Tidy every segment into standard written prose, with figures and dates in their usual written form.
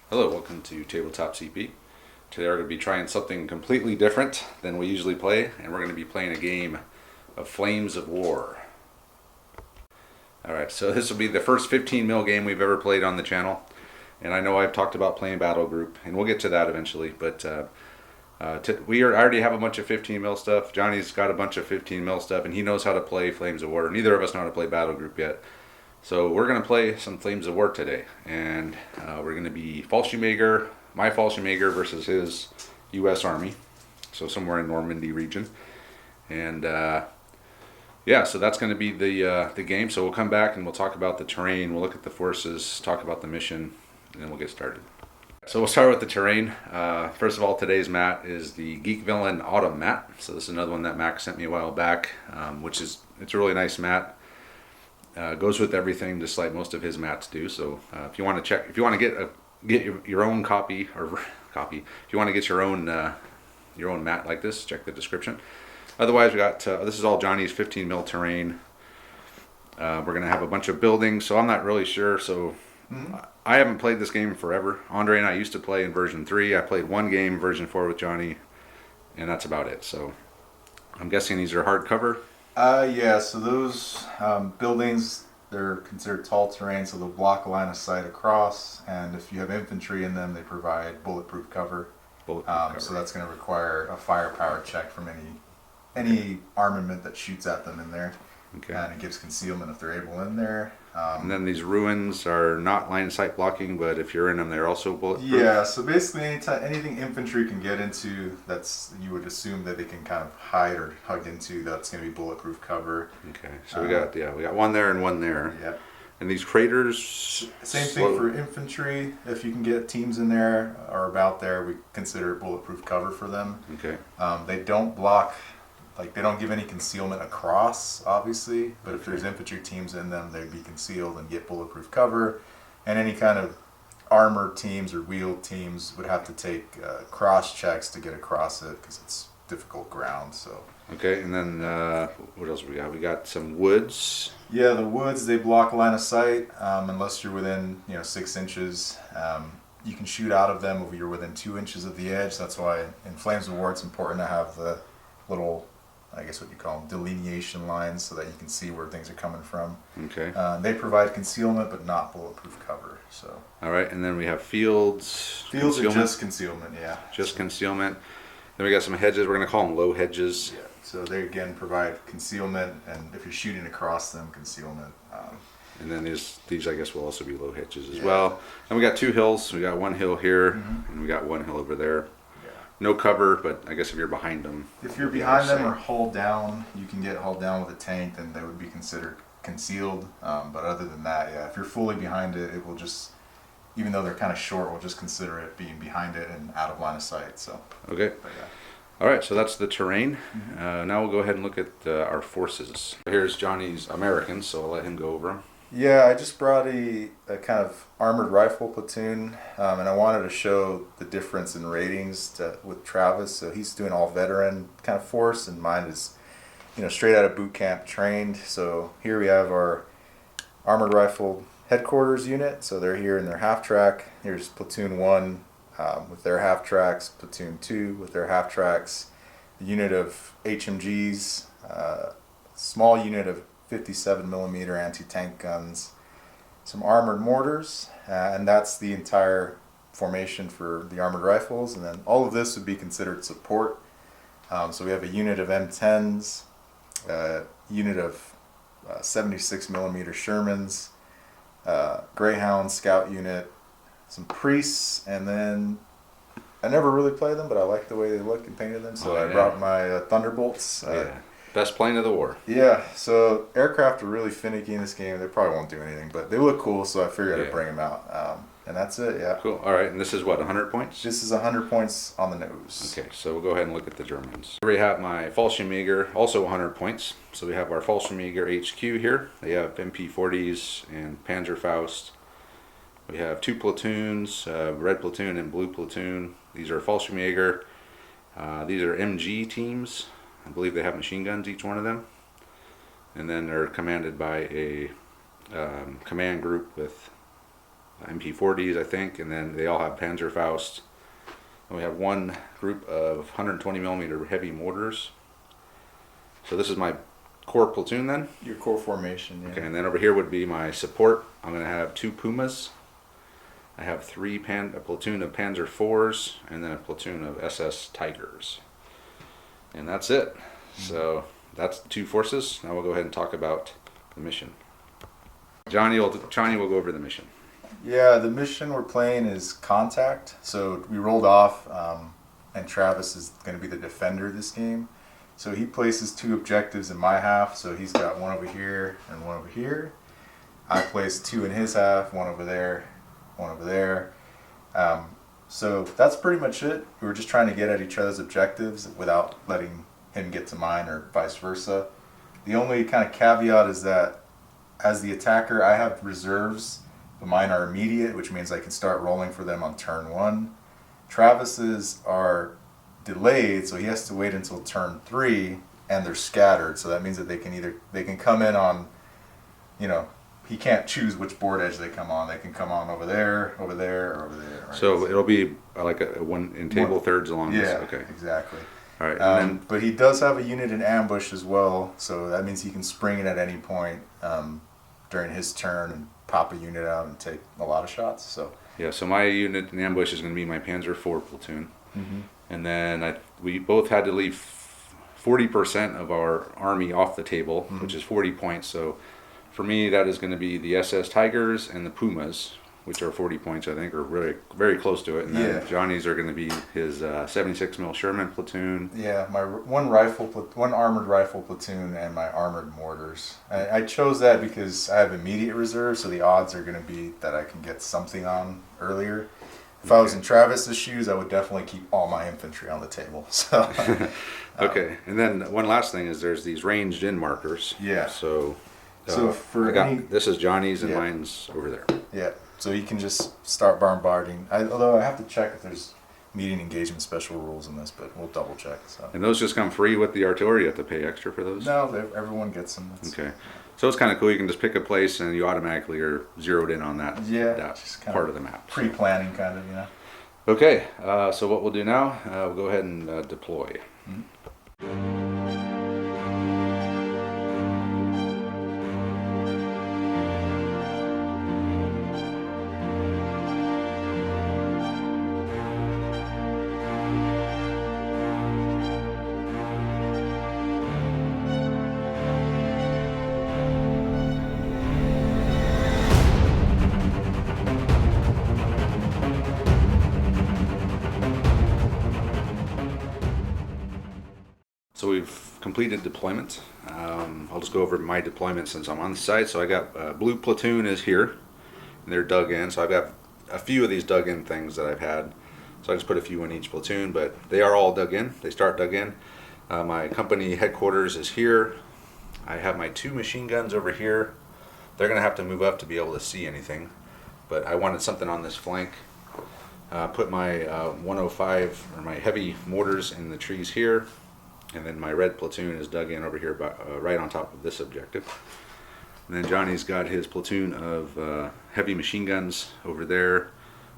Hello, welcome to Tabletop CP. Today we're going to be trying something completely different than we usually play, and we're going to be playing a game of Flames of War. Alright, so this will be the first 15 mil game we've ever played on the channel, and I know I've talked about playing Battle Group, and we'll get to that eventually, but I already have a bunch of 15 mil stuff. Johnny's got a bunch of 15 mil stuff, and he knows how to play Flames of War. Neither of us know how to play Battle Group yet. So we're going to play some Flames of War today, and we're going to be my Fallschirmjäger versus his U.S. Army, so somewhere in Normandy region, and yeah, so that's going to be the game. So we'll come back and we'll talk about the terrain, we'll look at the forces, talk about the mission, and then we'll get started. So we'll start with the terrain. First of all, today's mat is the Geek Villain Autumn mat. So this is another one that Max sent me a while back, it's a really nice mat. Goes with everything, just like most of his mats do. So if you want to get your own copy, if you want to get your own mat like this, check the description. Otherwise, we got this is all Johnny's 15 mil terrain. We're gonna have a bunch of buildings, so I'm not really sure. So I haven't played this game in forever. Andre and I used to play in version 3. I played one game, version 4 with Johnny, and that's about it. So I'm guessing these are hardcover. Yeah, so those buildings, they're considered tall terrain, so they'll block a line of sight across, and if you have infantry in them, they provide bulletproof cover. So that's going to require a firepower check from any armament that shoots at them in there. Okay. And it gives concealment if they're able in there. And then these ruins are not line of sight blocking, but if you're in them, they're also bulletproof. Yeah, so basically anything infantry can get into, you would assume that they can kind of hide or hug into, that's going to be bulletproof cover. Okay, so we got one there and one there. Yeah. And these craters. Same thing for infantry. If you can get teams in there or about there, we consider it bulletproof cover for them. Okay. They don't block. They don't give any concealment across, obviously, but if there's infantry teams in them, they'd be concealed and get bulletproof cover. And any kind of armored teams or wheeled teams would have to take cross checks to get across it because it's difficult ground. So. Okay, and then what else we got? We got some woods. Yeah, the woods, they block line of sight unless you're within 6 inches. You can shoot out of them if you're within 2 inches of the edge. That's why in Flames of War it's important to have the little, I guess what you call them, delineation lines so that you can see where things are coming from. Okay. They provide concealment but not bulletproof cover. So. All right, and then we have fields. Fields are just concealment, yeah. Just concealment. Then we got some hedges. We're going to call them low hedges. Yeah. So they again provide concealment, and if you're shooting across them, concealment. And then these I guess will also be low hedges as well. And we got 2 hills. We got one hill here, and we got one hill over there. No cover, but I guess if you're behind them. If you're behind them or hull down, you can get hull down with a tank, then they would be considered concealed. But other than that, yeah, if you're fully behind it, it will just, even though they're kind of short, we'll just consider it being behind it and out of line of sight. So. Okay. But, yeah. All right, so that's the terrain. Now we'll go ahead and look at our forces. Here's Johnny's Americans, so I'll let him go over them. Yeah, I just brought a kind of armored rifle platoon, and I wanted to show the difference in ratings with Travis. So he's doing all veteran kind of force, and mine is, straight out of boot camp trained. So here we have our armored rifle headquarters unit. So they're here in their half track. Here's platoon 1 with their half tracks, platoon 2 with their half tracks, the unit of HMGs, small unit of 57 millimeter anti-tank guns, some armored mortars, and that's the entire formation for the armored rifles. And then all of this would be considered support. So we have a unit of M10s, a unit of 76 millimeter Shermans, Greyhound scout unit, some priests, and then I never really played them, but I like the way they look and painted them, so I brought my Thunderbolts. Best plane of the war. Yeah, so aircraft are really finicky in this game. They probably won't do anything, but they look cool, so I figured I'd bring them out. And that's it, yeah. Cool. All right, and this is what, 100 points? This is 100 points on the nose. Okay, so we'll go ahead and look at the Germans. Here we have my Fallschirmjäger, also 100 points. So we have our Fallschirmjäger HQ here. They have MP40s and Panzerfaust. We have 2 platoons, red platoon and blue platoon. These are Fallschirmjäger. These are MG teams. I believe they have machine guns, each one of them. And then they're commanded by a command group with MP40s, I think, and then they all have Panzerfaust. And we have one group of 120 millimeter heavy mortars. So this is my core platoon then. Your core formation, yeah. Okay, and then over here would be my support. I'm going to have 2 Pumas. I have a platoon of Panzer IVs, and then a platoon of SS Tigers. And that's it. So that's the 2 forces. Now we'll go ahead and talk about the mission. Johnny will go over the mission. Yeah, the mission we're playing is Contact. So we rolled off, and Travis is going to be the defender this game. So he places 2 objectives in my half. So he's got one over here and one over here. I place 2 in his half, one over there, one over there. So that's pretty much it. We were just trying to get at each other's objectives without letting him get to mine or vice versa. The only kind of caveat is that as the attacker, I have reserves, but mine are immediate, which means I can start rolling for them on turn 1. Travis's are delayed, so he has to wait until turn 3, and they're scattered. So that means that they can come in on, he can't choose which board edge they come on. They can come on over there, or over there. Right? So it'll be like a one in table thirds along this. Yeah, Okay. exactly. All right. But he does have a unit in ambush as well, so that means he can spring it at any point during his turn and pop a unit out and take a lot of shots. So yeah. So my unit in ambush is going to be my Panzer IV platoon, mm-hmm. and then we both had to leave 40% of our army off the table, mm-hmm. which is 40 points. So for me, that is going to be the SS Tigers and the Pumas, which are 40 points, I think, or really very close to it. And then Johnny's are going to be his 76 mil Sherman platoon. Yeah, my one armored rifle platoon, and my armored mortars. I chose that because I have immediate reserve, so the odds are going to be that I can get something on earlier. If I was in Travis's shoes, I would definitely keep all my infantry on the table. So okay, and then one last thing is there's these ranged in markers. Yeah. So for this is Johnny's and mine's over there. Yeah. So you can just start bombarding. Although I have to check if there's meeting engagement special rules in this, but we'll double check. So. And those just come free with the artillery? You have to pay extra for those? No, everyone gets them. Okay. So it's kind of cool. You can just pick a place and you automatically are zeroed in on that, just that part of the map. Pre-planning kind of, Okay. So what we'll do now, we'll go ahead and deploy. Mm-hmm. So we've completed deployment. I'll just go over my deployment since I'm on the site. So I got blue platoon is here, and they're dug in. So I've got a few of these dug in things that I've had. So I just put a few in each platoon, but they are all dug in. They start dug in. My company headquarters is here. I have my 2 machine guns over here. They're gonna have to move up to be able to see anything, but I wanted something on this flank. Put my 105 or my heavy mortars in the trees here. And then my red platoon is dug in over here, right on top of this objective. And then Johnny's got his platoon of heavy machine guns over there.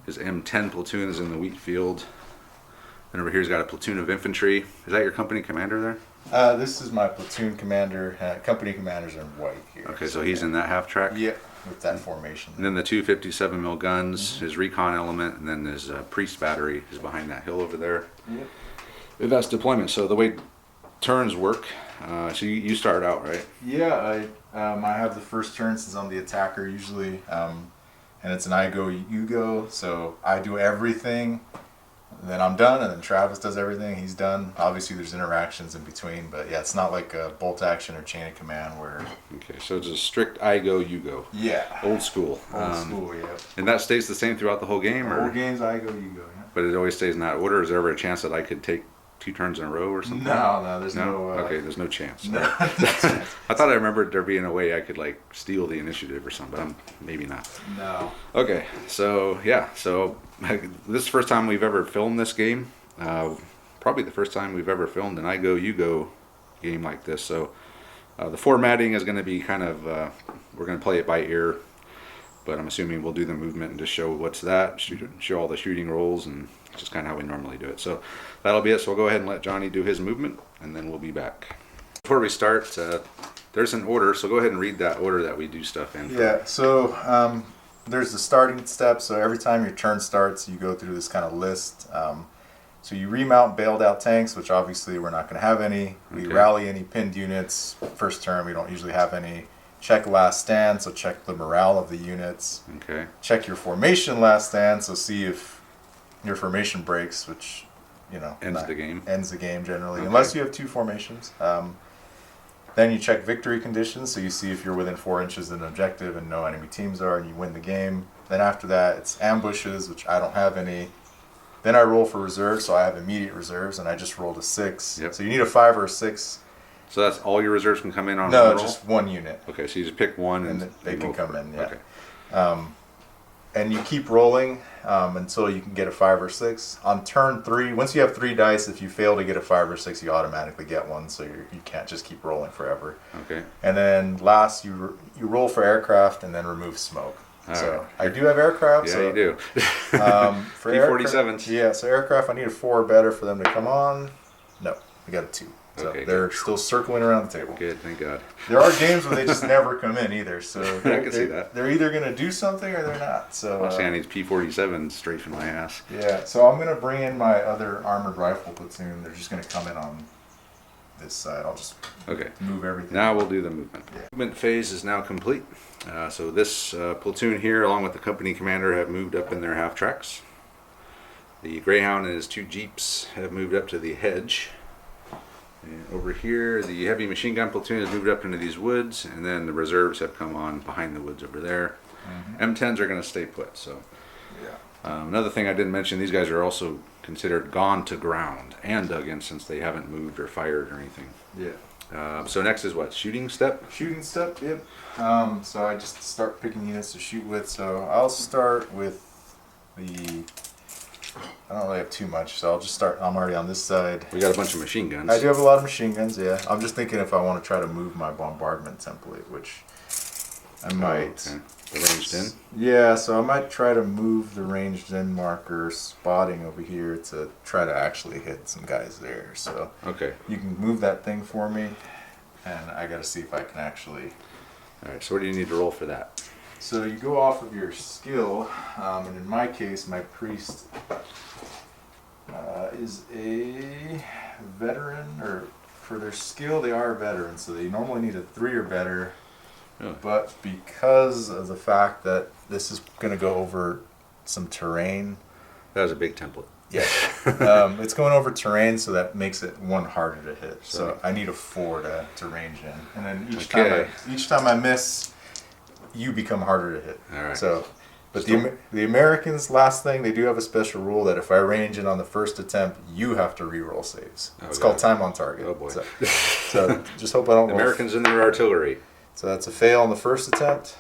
His M10 platoon is in the wheat field. And over here he's got a platoon of infantry. Is that your company commander there? This is my platoon commander. Company commanders are in white here. Okay, so he's in that half track? Yeah, with that formation. And then the 257 mil guns, his recon element, and then his priest battery is behind that hill over there. Yep. That's deployment. So the way turns work, so you start out, right? Yeah, I have the first turn since I'm the attacker usually, and it's an I go, you go, so I do everything, then I'm done, and then Travis does everything, he's done. Obviously there's interactions in between, but yeah, it's not like a bolt action or chain of command where... Okay, so it's a strict I go, you go. Yeah. Old school. Old school, yeah. And that stays the same throughout the whole game? The whole game's I go, you go, yeah. But it always stays in that order? Is there ever a chance that I could take 2 turns in a row or something? No, there's no... Okay, there's no chance. No. I thought I remembered there being a way I could like steal the initiative or something, but maybe not. No. Okay, so yeah, so this is the first time we've ever filmed this game. Probably the first time we've ever filmed an I go, you go game like this. So the formatting is going to be kind of, we're going to play it by ear. but I'm assuming we'll do the movement and just show what's that, show all the shooting rolls, and just kind of how we normally do it. So that'll be it. So we'll go ahead and let Johnny do his movement, and then we'll be back. Before we start, there's an order, so go ahead and read that order that we do stuff in. Yeah, so there's the starting step. So every time your turn starts, you go through this kind of list. So you remount bailed out tanks, which obviously we're not going to have any. We rally any pinned units. First turn, we don't usually have any. Check last stand, so check the morale of the units. Okay. Check your formation last stand, so see if your formation breaks, which, you know, Ends the game. Ends the game generally, Okay. unless you have 2 formations. Then you check victory conditions, so you see if you're within 4 inches of an objective and no enemy teams are, and you win the game. Then after that, it's ambushes, which I don't have any. Then I roll for reserves, so I have immediate reserves, and I just rolled a 6. Yep. So you need a 5 or a 6. So that's all your reserves can come in on No, one roll? just 1 unit. Okay, so you just pick one And they you can roll come for it. in, yeah. Okay. And you keep rolling until you can get a 5 or 6. On turn 3, once you have 3 dice, if you fail to get a 5 or 6, you automatically get one, so you can't just keep rolling forever. Okay. And then last, you roll for aircraft and then remove smoke. All so right. I do have aircraft. Yeah, so, you do. For P-47s. Yeah, so aircraft, I need a 4 or better for them to come on. No, I got a 2. So Okay, they're still circling around the table. Good, thank God. There are games where they just never come in either. So I can see that. They're either going to do something or they're not. So I'm saying these P-47s straight from my ass. yeah, so I'm going to bring in my other armored rifle platoon. They're just going to come in on this side. I'll just Okay. move everything. Now we'll do the movement. Yeah. Movement phase is now complete. So this platoon here, along with the company commander, have moved up in their half tracks. The Greyhound and his 2 Jeeps have moved up to the hedge. And over here, the heavy machine gun platoon has moved up into these woods, and then the reserves have come on behind the woods over there. M10s are going to stay put. So Yeah. another thing I didn't mention, these guys are also considered gone to ground and dug in since they haven't moved or fired or anything. Yeah. So next is what? Shooting step? Shooting step, yep. So I just start picking units to shoot with. So I'll start with the. I don't really have too much, so I'll just start. I'm already on this side. We got a bunch of machine guns. I do have a lot of machine guns, yeah. I'm just thinking if I want to try to move my bombardment template, which I might. Okay. The ranged in? Yeah, so I might try to move the ranged in marker spotting over here to try to actually hit some guys there. So Okay. you can move that thing for me, and I got to see if I can actually. All right. So what do you need to roll for that? So you go off of your skill, and in my case, my priest is a veteran, or for their skill, they are a veteran, so they normally need a 3 or better. Really? But because of the fact that this is going to go over some terrain, That was a big template. yeah, it's going over terrain, so that makes it 1 harder to hit. So I need a 4 to range in, and then each time I miss, you become harder to hit. All right. So, but the Americans, last thing, they do have a special rule that if I range in on the first attempt, you have to re-roll saves. Oh, It's God. called time on target. Oh, boy. So just hope I don't The roll. Americans in their artillery. So that's a fail on the first attempt.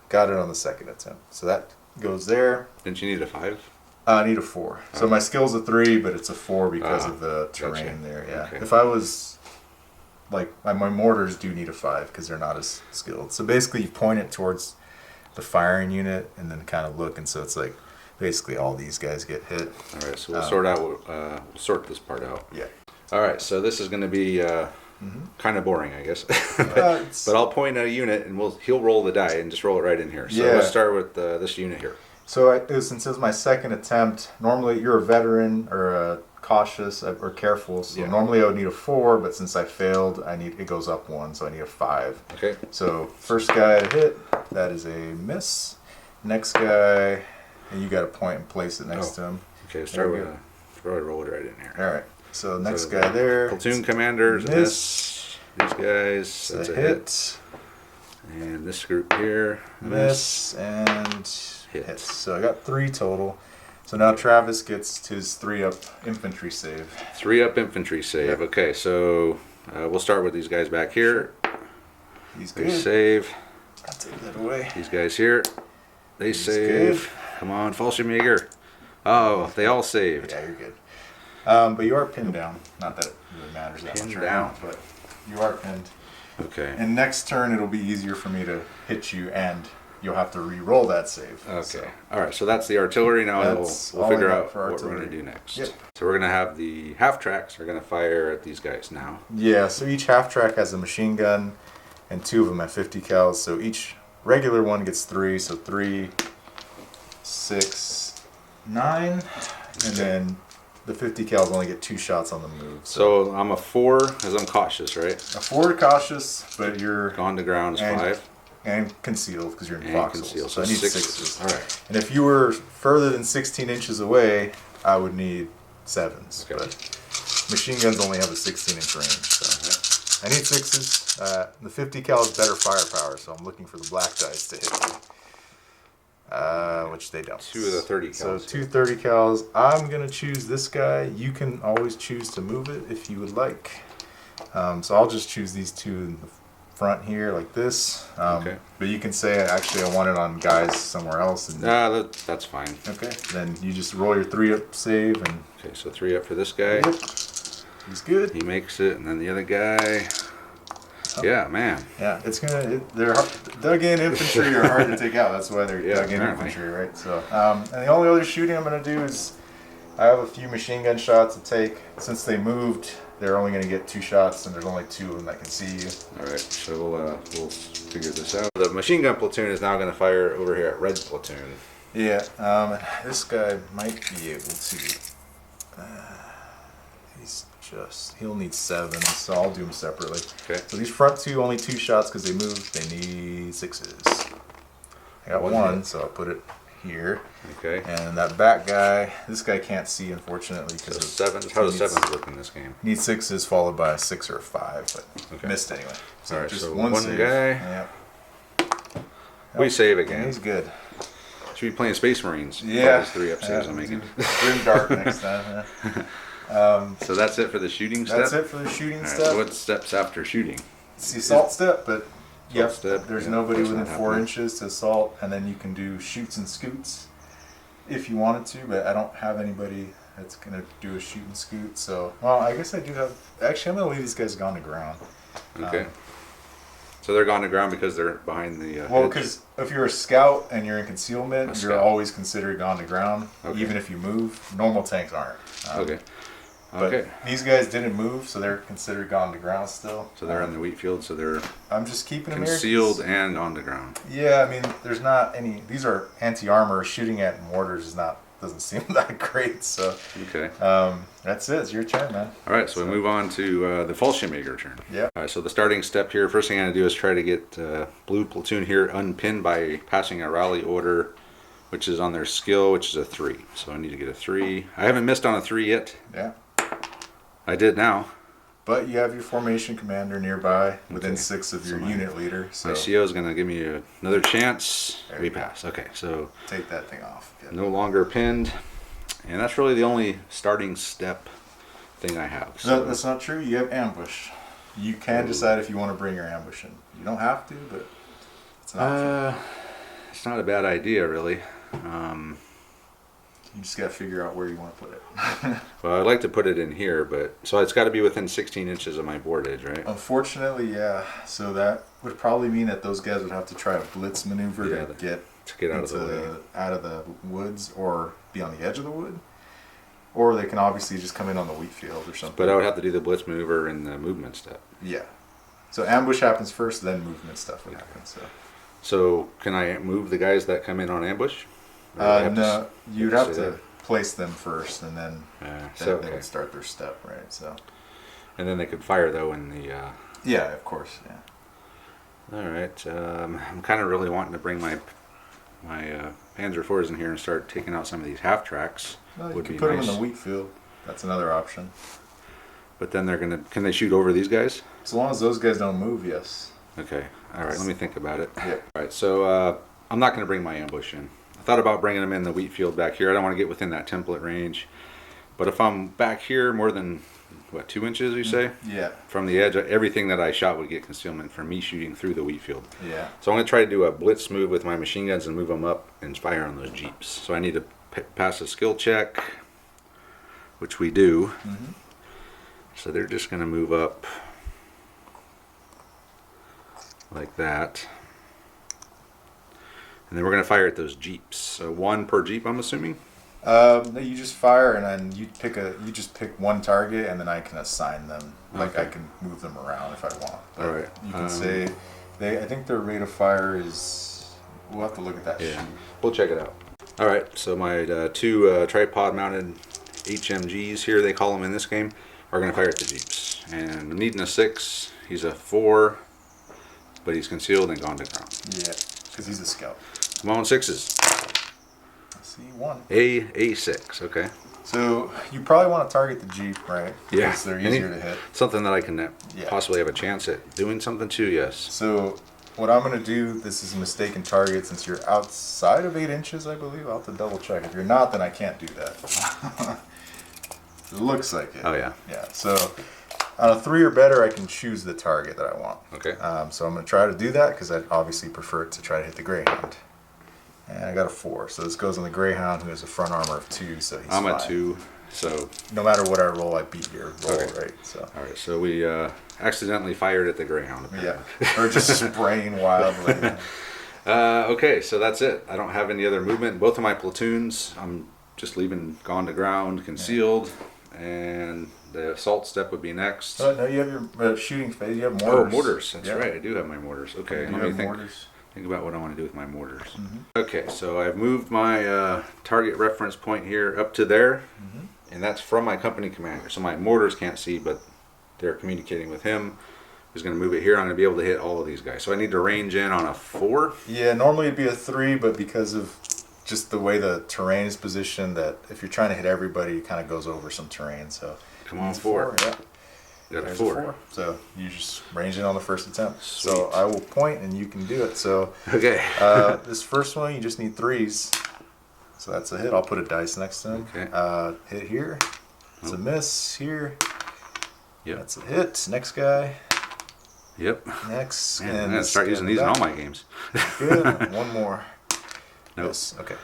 Got it on the second attempt. So that goes there. Didn't you need a 5? I need a 4. So my skill's a 3, but it's a 4 because of the terrain gotcha. there. Yeah. Okay. If I was like my mortars do need a 5 because they're not as skilled. So basically, you point it towards the firing unit and then kind of look, and so it's like basically all these guys get hit. All right. So we'll we'll sort this part out. Yeah. All right. So this is going to be kind of boring, I guess. It's- But I'll point a unit, and he'll roll the die and just roll it right in here. So Yeah. let's start with this unit here. So since it was my second attempt, normally you're a veteran or a cautious or careful. So Yeah. normally I would need a 4, but since I failed, it goes up 1, so I need a 5. Okay. So first guy to hit, that is a miss. Next guy, and you got to point and place it next to him. Okay. There we Roll it right in here. All right. So next So guy there. Platoon commanders, Miss. miss. These guys, It's that's a a hit. hit. And this group here, Miss and Hit. hit. So I got 3 total. So now Travis gets his 3-up infantry save. 3-up infantry save. Yep. Okay, so we'll start with these guys back here. He's They good. save. I'll take that away. These guys here, they He's save. good. Come on, Fallschirmjäger. Oh, they all saved. Yeah, you're good. But you are pinned down. Not that it really matters that Pinned much right down. now, but you are pinned. Okay. And next turn, it'll be easier for me to hit you and you'll have to re-roll that save. Okay. So All right. So that's the artillery. Now we'll all I figure got out for what we're artillery. going to do next. Yep. So we're going to have the half tracks are going to fire at these guys now. yeah, so each half track has a machine gun, and 2 of them at 50 cals. So each regular one gets 3. So 3, 6, 9, and then the 50 cals only get 2 shots on the move. So I'm a 4 because I'm cautious, right? A 4 cautious, but you're Gone to ground is 5. and concealed because you're in And foxholes. conceal. So I need 6s. All right. And if you were further than 16 inches away, I would need 7s. Okay. But machine guns only have a 16-inch range, so I need 6s. The 50 cal is better firepower, so I'm looking for the black dice to hit me. Which they don't. 2 of the 30 cals. So 2 30 cals. I'm gonna choose this guy. You can always choose to move it if you would like. So I'll just choose these 2 in the front here like this. Okay. But you can say actually I want it on guys somewhere else. And That's fine. okay. Then you just roll your 3-up save and. Okay, so 3 up for this guy. Yep. He's good. He makes it, and then the other guy. Yeah, man. Yeah, it's gonna. They're dug in infantry are hard to take out. That's why they're dug in apparently. infantry, right? So, and the only other shooting I'm gonna do is I have a few machine gun shots to take. Since they moved, they're only gonna get 2 shots, and there's only 2 of them that can see you. All right, so we'll figure this out. The machine gun platoon is now going to fire over here at red platoon. Yeah. This guy might be able to. He'll need 7, so I'll do them separately. Okay. So these front 2 only 2 shots because they moved. They need 6s. I got 1, so I'll put it here. Okay. And that back guy, this guy can't see unfortunately So because 7s. How does 7s work in this game? needs 6s followed by a 6 or a 5, but Okay. missed anyway. So All right, just so one one save. guy. Yeah. We save And again. he's good. Should be playing Space Marines. Yeah. All these 3-up saves I'm making. Grim Dark next time. Yeah. So that's it for the shooting step? That's it for the shooting All right, step. so what steps after shooting? It's the assault step, but yep, step, there's yeah, nobody that's within not 4 happening. inches to assault, and then you can do shoots and scoots if you wanted to, but I don't have anybody that's going to do a shoot and scoot, so, well, I guess I do have, actually, I'm going to leave these guys gone to ground. Okay. So they're gone to ground because they're behind the Well, hedge? because if you're a scout and you're in concealment, A you're scout. always considered gone to ground, Okay. even if you move. Normal tanks aren't. Okay. But Okay. these guys didn't move, so they're considered gone to ground still. So they're in the wheat field, so they're I'm just keeping them here. concealed and on the ground. Yeah, I mean, there's not any. These are anti-armor. Shooting at mortars is not doesn't seem that great. So Okay. that's it. It's your turn, man. All right, so we move on to the Fallschirmjäger turn. Yeah. All right, so the starting step here, first thing I'm going to do is try to get blue platoon here unpinned by passing a rally order, which is on their skill, which is a 3. So I need to get a 3. I haven't missed on a 3 yet. Yeah. I did now. But you have your formation commander nearby, within Okay. 6 of So your my- unit leader. So My CO is going to give me another chance. There We you go. pass. Okay, so take that thing off. Yeah. no longer pinned. And that's really the only starting step thing I have. No, So that's not true. You have ambush. You can decide if you want to bring your ambush in. You don't have to, but it's an option. it's not a bad idea, really. You just got to figure out where you want to put it. Well, I'd like to put it in here, but so it's got to be within 16 inches of my board edge, right? Unfortunately, yeah. So that would probably mean that those guys would have to try a blitz maneuver Yeah, to get out of the way. out of the woods or be on the edge of the wood. Or they can obviously just come in on the wheat field or something. But I would have to do the blitz maneuver in the movement step. Yeah. So ambush happens first, then movement stuff would happen. So can I move the guys that come in on ambush? Or do I have to No, you'd stay have to there? place them first, and then So, they okay. would start their step, right? So. And then they could fire though in the. Yeah, of course. Yeah. All right. I'm kind of really wanting to bring my Panzer IVs in here and start taking out some of these half tracks. Well, you Would could be put nice. them in the wheat field. That's another option. But then can they shoot over these guys? As long as those guys don't move, yes. Okay. All right. Let me think about it. Yeah. All right. So I'm not going to bring my ambush in. I thought about bringing them in the wheat field back here. I don't want to get within that template range. But if I'm back here more than, 2 inches, you say? Yeah. From the edge, everything that I shot would get concealment from me shooting through the wheat field. Yeah. So I'm going to try to do a blitz move with my machine guns and move them up and fire on those jeeps. So I need to pass a skill check, which we do. Mm-hmm. So they're just going to move up like that. And then we're going to fire at those Jeeps. So 1 per Jeep, I'm assuming? No, you just fire, and then you just pick one target, and then I can assign them. Like, Okay. I can move them around if I want. But All right. you can say, I think their rate of fire is, we'll have to look at that Yeah, sheet. we'll check it out. All right, so my 2 tripod-mounted HMGs here, they call them in this game, are going to fire at the Jeeps. And I'm needing a 6. He's a 4, but he's concealed and gone to ground. Yeah, because he's a scout. Come on, 6s. I see one. A6, okay. So you probably want to target the Jeep, right? Yeah. Because they're easier to hit. Something that I can Yeah. possibly have a chance at doing something to, yes. So what I'm going to do, this is a mistaken target since you're outside of 8 inches, I believe. I'll have to double check. If you're not, then I can't do that. It looks like it. Oh, yeah. Yeah, so on a 3 or better, I can choose the target that I want. Okay. So I'm going to try to do that because I obviously prefer to try to hit the Greyhound. And I got a 4, so this goes on the Greyhound, who has a front armor of 2, so he's I'm fine. a 2, so... No matter what I roll, I beat your roll, Okay. right? So. All right, so we accidentally fired at the Greyhound. Yeah, or just spraying wildly. Okay, so that's it. I don't have any other movement. Both of my platoons, I'm just leaving gone to ground, concealed, and the assault step would be next. Oh, no, you have your shooting phase. You have mortars. Oh, mortars. That's Yeah. right. I do have my mortars. Okay, You let me have think. mortars. Think about what I want to do with my mortars. Mm-hmm. Okay, so I've moved my target reference point here up to there, and that's from my company commander. So my mortars can't see, but they're communicating with him. He's going to move it here. I'm going to be able to hit all of these guys. So I need to range in on a 4. Yeah, normally it'd be a 3, but because of just the way the terrain is positioned, that if you're trying to hit everybody, it kind of goes over some terrain. So Come on, it's 4. Yeah. Got a There's 4. So you just range in on the first attempt. Sweet. So I will point and you can do it. So Okay. this first one, you just need 3s. So that's a hit. I'll put a dice next to him. Okay. Hit here. It's a miss here. Yep. That's a hit. Next guy. Yep. Next. Man, I'm and going to start using these in all my games. Good. One more. Nope. Yes. Okay.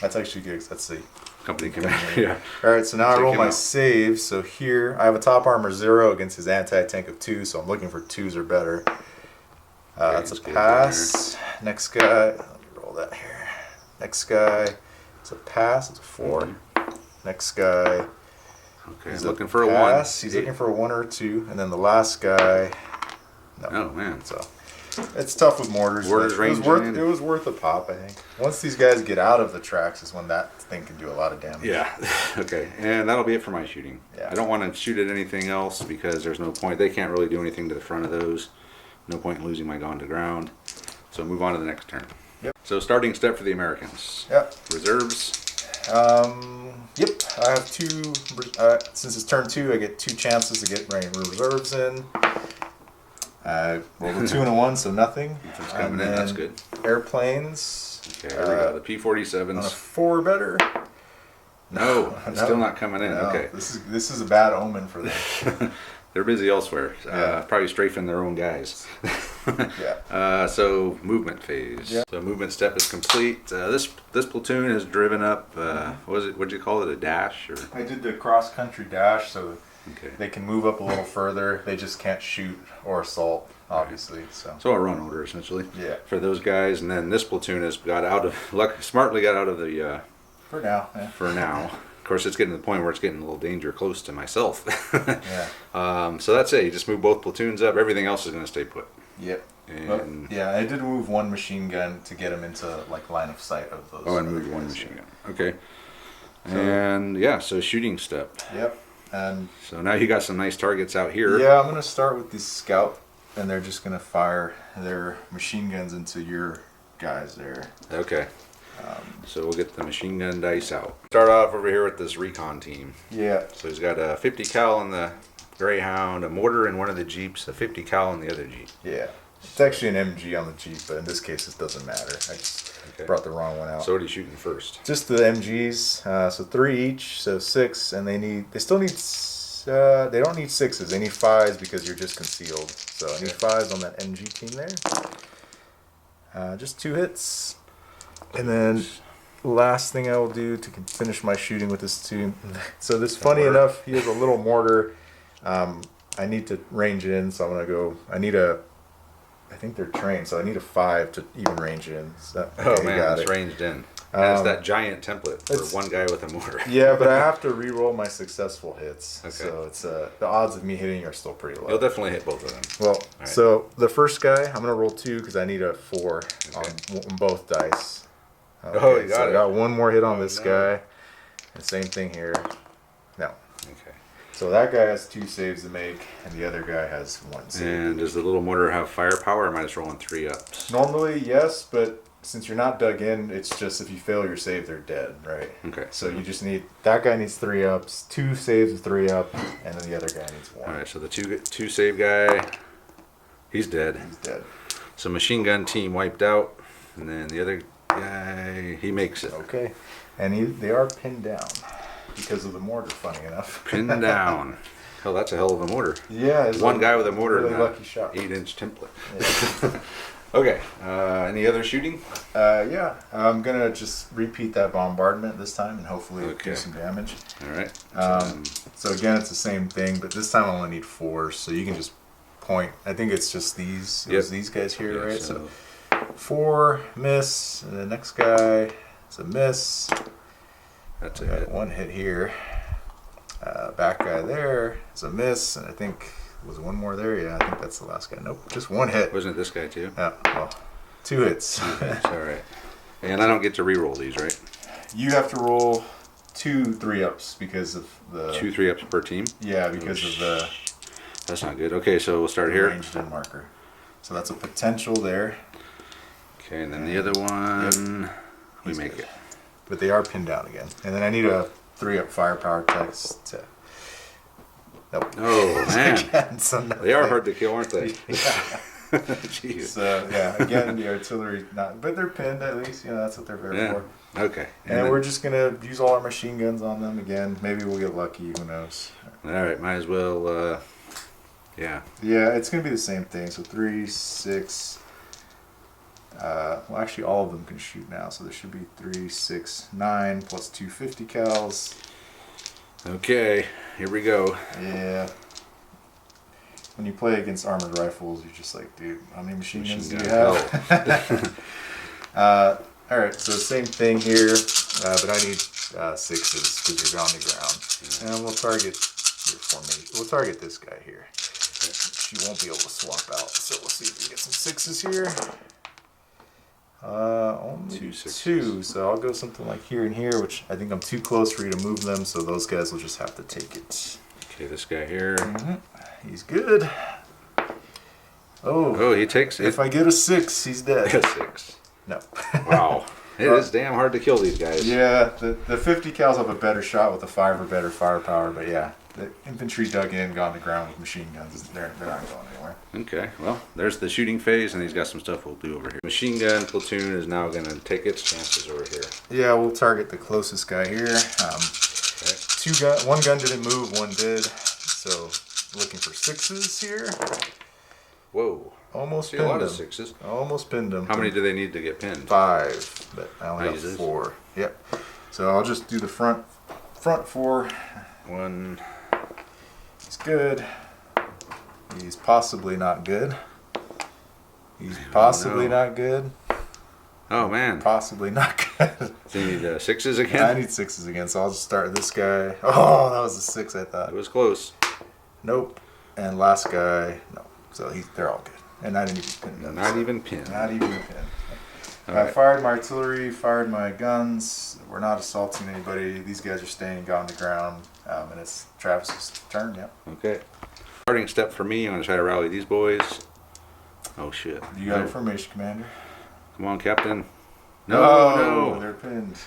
That's actually good. Let's see. Company commander. Yeah. All right, so now I Check roll him my out. save. So here I have a top armor 0 against his anti-tank of 2, so I'm looking for 2s or better. That's a let's get pass. Next guy, let me roll that here. Next guy, it's a pass. It's a 4. Next guy, Okay, he's I'm looking for a 1. pass. He's looking for a 1 or a 2, and then the last guy. No. Oh, man. So it's tough with mortars. Mortars but range in. it was worth a pop, I think. Once these guys get out of the tracks is when that thing can do a lot of damage. Yeah. Okay, and that'll be it for my shooting. Yeah. I don't want to shoot at anything else because there's no point. They can't really do anything to the front of those. No point in losing my gone to ground. So move on to the next turn. Yep. So starting step for the Americans. Yep. Reserves. Yep. I have 2. Since it's turn 2, I get 2 chances to get my reserves in. I rolled a 2 and a 1, so nothing. That's coming in. That's good. Airplanes. Okay, here we go. The On a P-47s. 4 better. No, it's No. still not coming in. No, Okay. This is a bad omen for them. They're busy elsewhere. Yeah. Probably strafing their own guys. Yeah. So movement phase. Yeah. So movement step is complete. This platoon is driven up. What was it? What'd you call it? A dash or? I did the cross country dash, so Okay. they can move up a little further. They just can't shoot or assault, obviously. So a run order essentially. Yeah. For those guys, and then this platoon has got out of smartly got out of the for now, yeah. for now. Of course, it's getting to the point where it's getting a little danger close to myself. Yeah. So that's it. You just move both platoons up. Everything else is going to stay put. Yep. And Yeah, I did move 1 machine gun to get him into like line of sight of those. oh, and other move 1 guys. machine gun. Okay. And yeah, so shooting step. Yep. And So now you got some nice targets out here. yeah, I'm gonna start with this scout, and they're just gonna fire their machine guns into your guys there. Okay. So we'll get the machine gun dice out. Start off over here with this recon team. Yeah. So he's got a 50 cal on the Greyhound, a mortar in one of the Jeeps, a 50 cal on the other Jeep. Yeah. It's actually an MG on the Jeep, but in this case it doesn't matter. I just Okay. brought the wrong one out. So what are you shooting first? Just the MGs, so 3 each, so 6, and they still need, they don't need 6s, they need 5s because you're just concealed. So I need 5s on that MG team there. Just 2 hits. And then last thing I will do to finish my shooting with this team. So this, funny enough, he has a little mortar. I need to range in, so I'm gonna go. I think they're trained, so I need a 5 to even range in. So Oh okay, man, got it's it. ranged in. And it's that giant template for one guy with a mortar. Yeah, but I have to re-roll my successful hits. Okay. So it's the odds of me hitting are still pretty low. You'll definitely hit both of them. Well, right. So the first guy, I'm gonna roll 2 because I need a 4 Okay. on both dice. Okay, Oh, you got so it. I got one more hit on this no. guy. And same thing here. No. Okay. So that guy has 2 saves to make, and the other guy has 1 save. And does the little mortar have firepower, or am I just rolling 3 ups? Normally, yes, but since you're not dug in, it's just if you fail your save, they're dead, right? Okay. So you just need, that guy needs 3 ups, 2 saves of 3 up, and then the other guy needs 1. All right. So the two save guy, he's dead. He's dead. So machine gun team wiped out, and then the other guy, he makes it. Okay. And they are pinned down because of the mortar, funny enough. Pinned down. Hell, that's a hell of a mortar. Yeah. It's One guy with a mortar really and a lucky shot. 8-inch template. Yeah. Okay. Any other shooting? Yeah. I'm going to just repeat that bombardment this time and hopefully Okay. do some damage. All right. So again, it's the same thing, but this time I only need 4, so you can just point. I think it's just these. It was these guys here, Yeah, right? So 4, miss, and the next guy is a miss. That's I a got hit. 1 hit here. Back guy there is a miss, and I think was one more there. Yeah, I think that's the last guy. Nope, just 1 hit. Wasn't it this guy too? Yeah, well, 2 hits. That's all right. And I don't get to re-roll these, right? You have to roll 2 3-ups because of the 2 3-ups per team. Yeah, because of the That's not good. Okay, so we'll start here. ranged in marker. So that's a potential there. Okay, and then the other one, we He's make good. it. But they are pinned down again. And then I need a 3-up firepower text to. Nope. Oh man, Again, so they are hard to kill, aren't they? Yeah. Jeez. So yeah, again the artillery not, but they're pinned at least. You know that's what they're there Yeah. for. Okay. And then- we're just gonna use all our machine guns on them again. Maybe we'll get lucky. Who knows? All right, might as well. Yeah. Yeah, it's gonna be the same thing. So 3, 6. Well, actually, all of them can shoot now. So there should be 3, 6, 9 plus 2 50 cals. Okay, here we go. Yeah. When you play against armored rifles, you're just like, dude, how many machine guns do you gun have? All right, so same thing here, but I need 6s because you're on the ground, and we'll target your formation. We'll target this guy here. She won't be able to swap out, so we'll see if we get some 6s here. Only 2 6s. 2, so I'll go something like here and here, which I think I'm too close for you to move them, so those guys will just have to take it. Okay, this guy here. He's good. Oh, he takes it. If I get a 6, he's dead. 6. No. Wow. It is damn hard to kill these guys. Yeah, the 50 cals have a better shot with a 5 or better firepower, but yeah, the infantry dug in, gone to ground with machine guns. They're not going anywhere. Okay, well, there's the shooting phase, and he's got some stuff we'll do over here. Machine gun platoon is now going to take its chances over here. Yeah, we'll target the closest guy here. Okay. One gun didn't move, 1 did. So looking for 6s here. Whoa. Almost See a pinned lot him. of 6s. Almost pinned him. How many do they need to get pinned? 5, but I only have Jesus. 4. Yep. So I'll just do the front 4. 1. He's good. He's possibly not good. He's possibly no. not good. Oh man. Possibly not good. So you need 6s I again? need 6s again, so I'll just start with this guy. Oh, that was a 6, I thought. It was close. Nope. And last guy, no. So they're all good. And I didn't even pin them. Not even pinned. Not even a pin. All I right. fired my artillery, fired my guns. We're not assaulting anybody. These guys are staying on the ground. And it's Travis's turn, yep. Okay. Starting step for me, I'm going to try to rally these boys. Oh shit. You got No. information, Commander? Come on, Captain. Oh, No. they're pinned.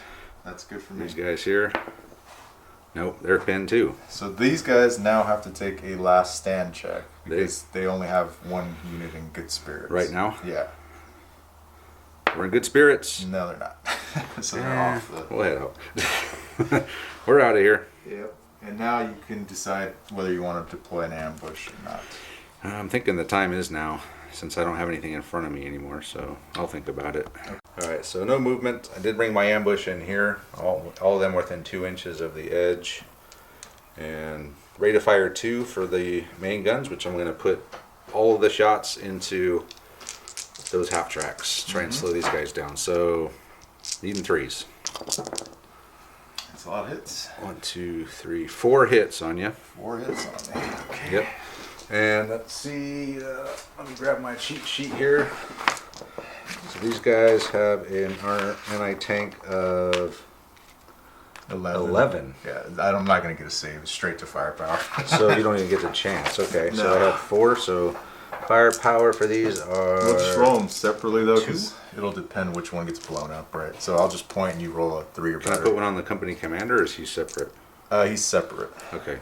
That's good for me. These guys here. Nope, they're pinned too. So these guys now have to take a last stand check because they only have 1 unit in good spirits. Right now? Yeah. We're in good spirits. No, they're not. So they're off the. We'll head out. We're out of here. Yep. And now you can decide whether you want to deploy an ambush or not. I'm thinking the time is now, since I don't have anything in front of me anymore, so I'll think about it. Alright, so no movement. I did bring my ambush in here. All of them within 2 inches of the edge. And rate of fire 2 for the main guns, which I'm going to put all of the shots into those half tracks. Try and slow these guys down. So, needing 3s. That's a lot of hits. 1, 2, 3, 4 hits on you. 4 hits on me. Okay. Yep. And let's see. Let me grab my cheat sheet here. So these guys have an anti-tank of 11. Yeah, I'm not going to get a save. It's straight to firepower. So you don't even get the chance. Okay, No. so I have 4. So firepower for these are... We'll just roll them separately, though, because it'll depend which one gets blown up, right? So I'll just point and you roll a 3 or Can better. I put one on the company commander, or is he separate? He's separate. Okay.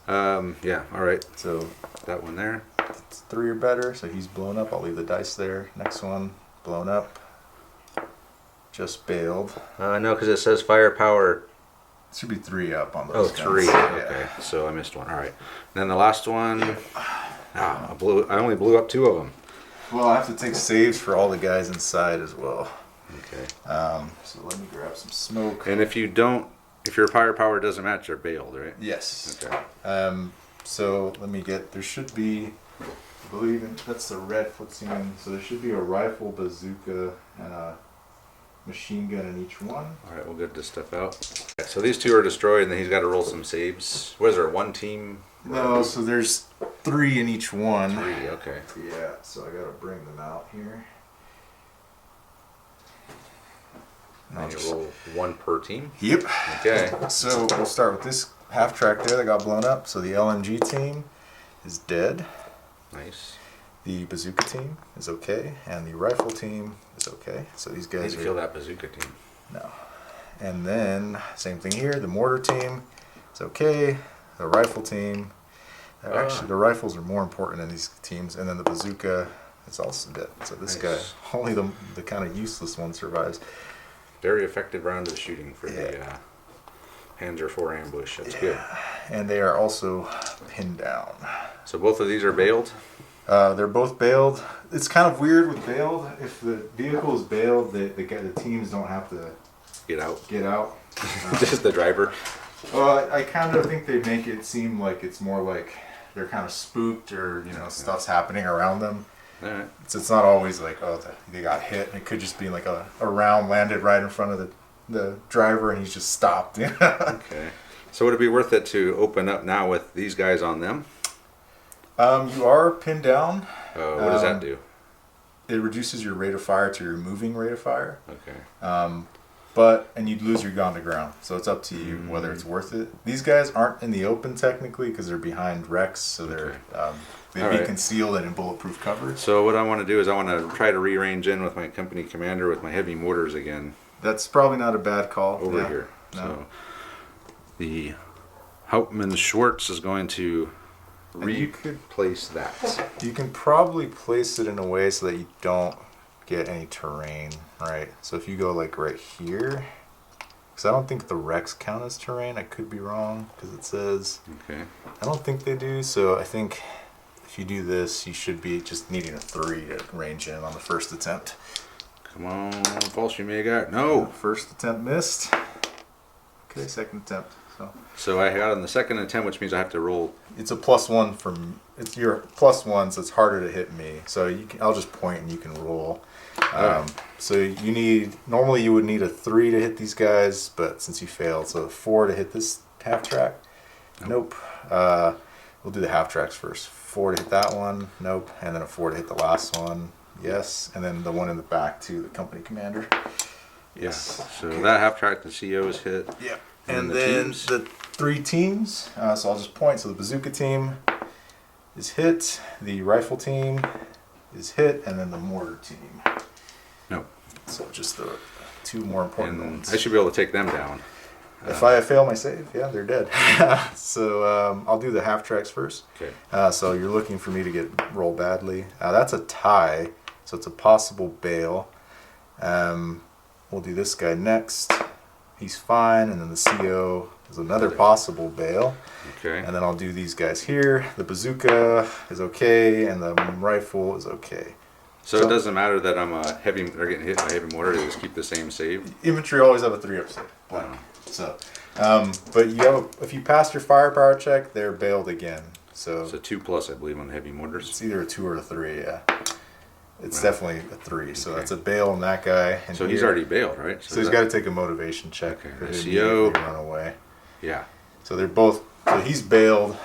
Yeah, all right. So That one there. it's 3 or better, so he's blown up. I'll leave the dice there. Next one, blown up. Just bailed. No, because it says firepower. It should be 3 up on Oh, those. 3. guns. Okay, so I missed one. All right. Then the last one. I only blew up 2 of them. Well, I have to take saves for all the guys inside as well. Okay. So let me grab some smoke. And if your firepower doesn't match, they're bailed, right? Yes. Okay. So let me get. There should be. I believe that's the red platoon. So there should be a rifle, bazooka, and a machine gun in each one. All right, we'll get this stuff out. Okay, so these 2 are destroyed, and then he's got to roll some saves. What is there? 1 team? No, so there's 3 in each one. 3. Okay. Yeah, so I gotta bring them out here. And you roll 1 per team. Yep. Okay. So we'll start with this half track there that got blown up. So the LMG team is dead. Nice. The bazooka team is okay, and the rifle team is okay. So these I need guys to are kill that bazooka team. no. And then same thing here. The mortar team is okay. The rifle team. Actually, the rifles are more important in these teams, and then the bazooka is also dead. So this Nice. guy, only the kind of useless one survives. Very effective round of shooting for the Panzer IV ambush. That's good. And they are also pinned down. So both of these are bailed? They're both bailed. It's kind of weird with bailed. If the vehicle is bailed, the teams don't have to Get out. get out. Just the driver. Well, I kind of think they make it seem like it's more like they're kind of spooked or, stuff's happening around them. All right. So it's not always like, oh, they got hit. It could just be like a round landed right in front of the driver and he's just stopped. Okay. So would it be worth it to open up now with these guys on them? You are pinned down. What does that do? It reduces your rate of fire to your moving rate of fire. Okay. And you'd lose your gun to ground. So it's up to you whether it's worth it. These guys aren't in the open technically because they're behind wrecks, so they'd be Alright. concealed and in bulletproof cover. So what I want to do is I want to try to rearrange in with my company commander with my heavy mortars again That's probably not a bad call. over Yeah. here. No. So the Hauptmann Schwartz is going to And you could replace that. You can probably place it in a way so that you don't get any terrain, right? So if you go like right here, because I don't think the wrecks count as terrain. I could be wrong because it says. Okay. I don't think they do. So I think if you do this, you should be just needing a 3 to range in on the first attempt. Come on, Pulse, you may got no. First attempt missed. Okay, second attempt. So I got on the second attempt, which means I have to roll. It's a +1 from. It's your +1, so it's harder to hit me. So I'll just point and you can roll. So normally you would need a 3 to hit these guys, but since you failed, so a 4 to hit this half track. Nope. We'll do the half tracks first. 4 to hit that one. Nope. And then a 4 to hit the last one. Yes. And then the one in the back to the company commander. Yes. So that half track, the CO is hit. Yep. And And the then teams? the 3 teams. So I'll just point. So the bazooka team is hit. The rifle team is hit. And then the mortar team. No. So just the 2 more important And ones. I should be able to take them down. If I fail my save, yeah, they're dead. So I'll do the half tracks first. Okay. So you're looking for me to roll badly. That's a tie, so it's a possible bail. We'll do this guy next. He's fine, and then the CO is another possible bail. Okay. And then I'll do these guys here. The bazooka is okay, and the rifle is okay. So it doesn't matter that they're getting hit by heavy mortar. They just keep the same save. Infantry always have a 3 up save. Wow. So, but if you pass your firepower check, they're bailed again. So So 2+, I believe, on heavy mortars. it's either a 2 or a 3, yeah. It's Wow. definitely a 3. So Okay. that's a bail on that guy. And So he's here- already bailed, right? So he's got to take a motivation check. Okay, for him SEO. to run away. Yeah. So they're both. So he's bailed,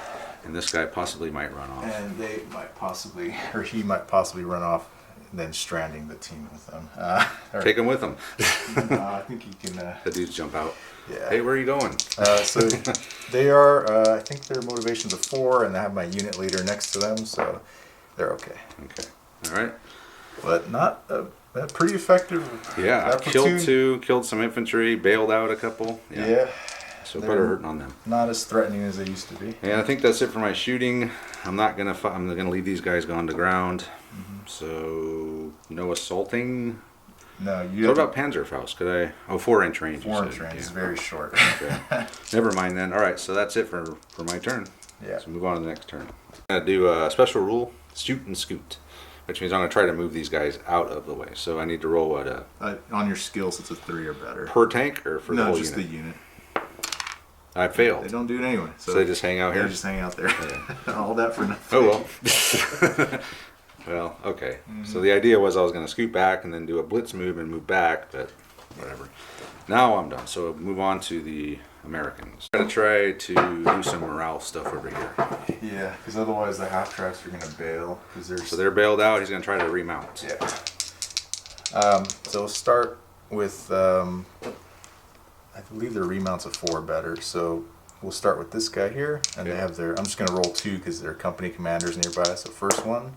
And this guy possibly might run off. and they might possibly, or he might possibly run off, and then stranding the team with them. Take him with him. I think he can. The dudes jump out. Yeah. Hey, where are you going? So they are. I think their motivation's a 4, and I have my unit leader next to them, so they're okay. Okay. All right. But not pretty effective. Yeah. That Killed platoon- 2, killed some infantry, bailed out a couple. Yeah. So They're- better hurting on them. Not as threatening as they used to be. And I think that's it for my shooting. I'm not gonna. I'm gonna leave these guys going to ground. Mm-hmm. So no assaulting. No, you. What have about Panzerfaust? Could I? Oh, 4-inch range. to, you 4-inch said. range is Yeah. very short. Okay. Never mind then. All right. So that's it for my turn. Yeah. So move on to the next turn. I'm gonna do a special rule: shoot and scoot, which means I'm gonna try to move these guys out of the way. So I need to roll what On your skills, it's a 3 or better. per tank or for the No, whole just unit? the unit. I They failed. don't do it anyway. So they just hang out They here. just hang out there. All that for nothing. Oh well. Well, okay. So the idea was I was going to scoot back and then do a blitz move and move back, but whatever. Now I'm done. So move on to the Americans. I'm going to try to do some morale stuff over here. Yeah, because otherwise the half tracks are gonna bail. Because there's. So they're bailed out. He's going to try to remount. Yeah. So we'll start with. I believe their remounts of 4 better. So we'll start with this guy here, and they Okay. have their. I'm just gonna roll 2 because their company commander's nearby. So first one,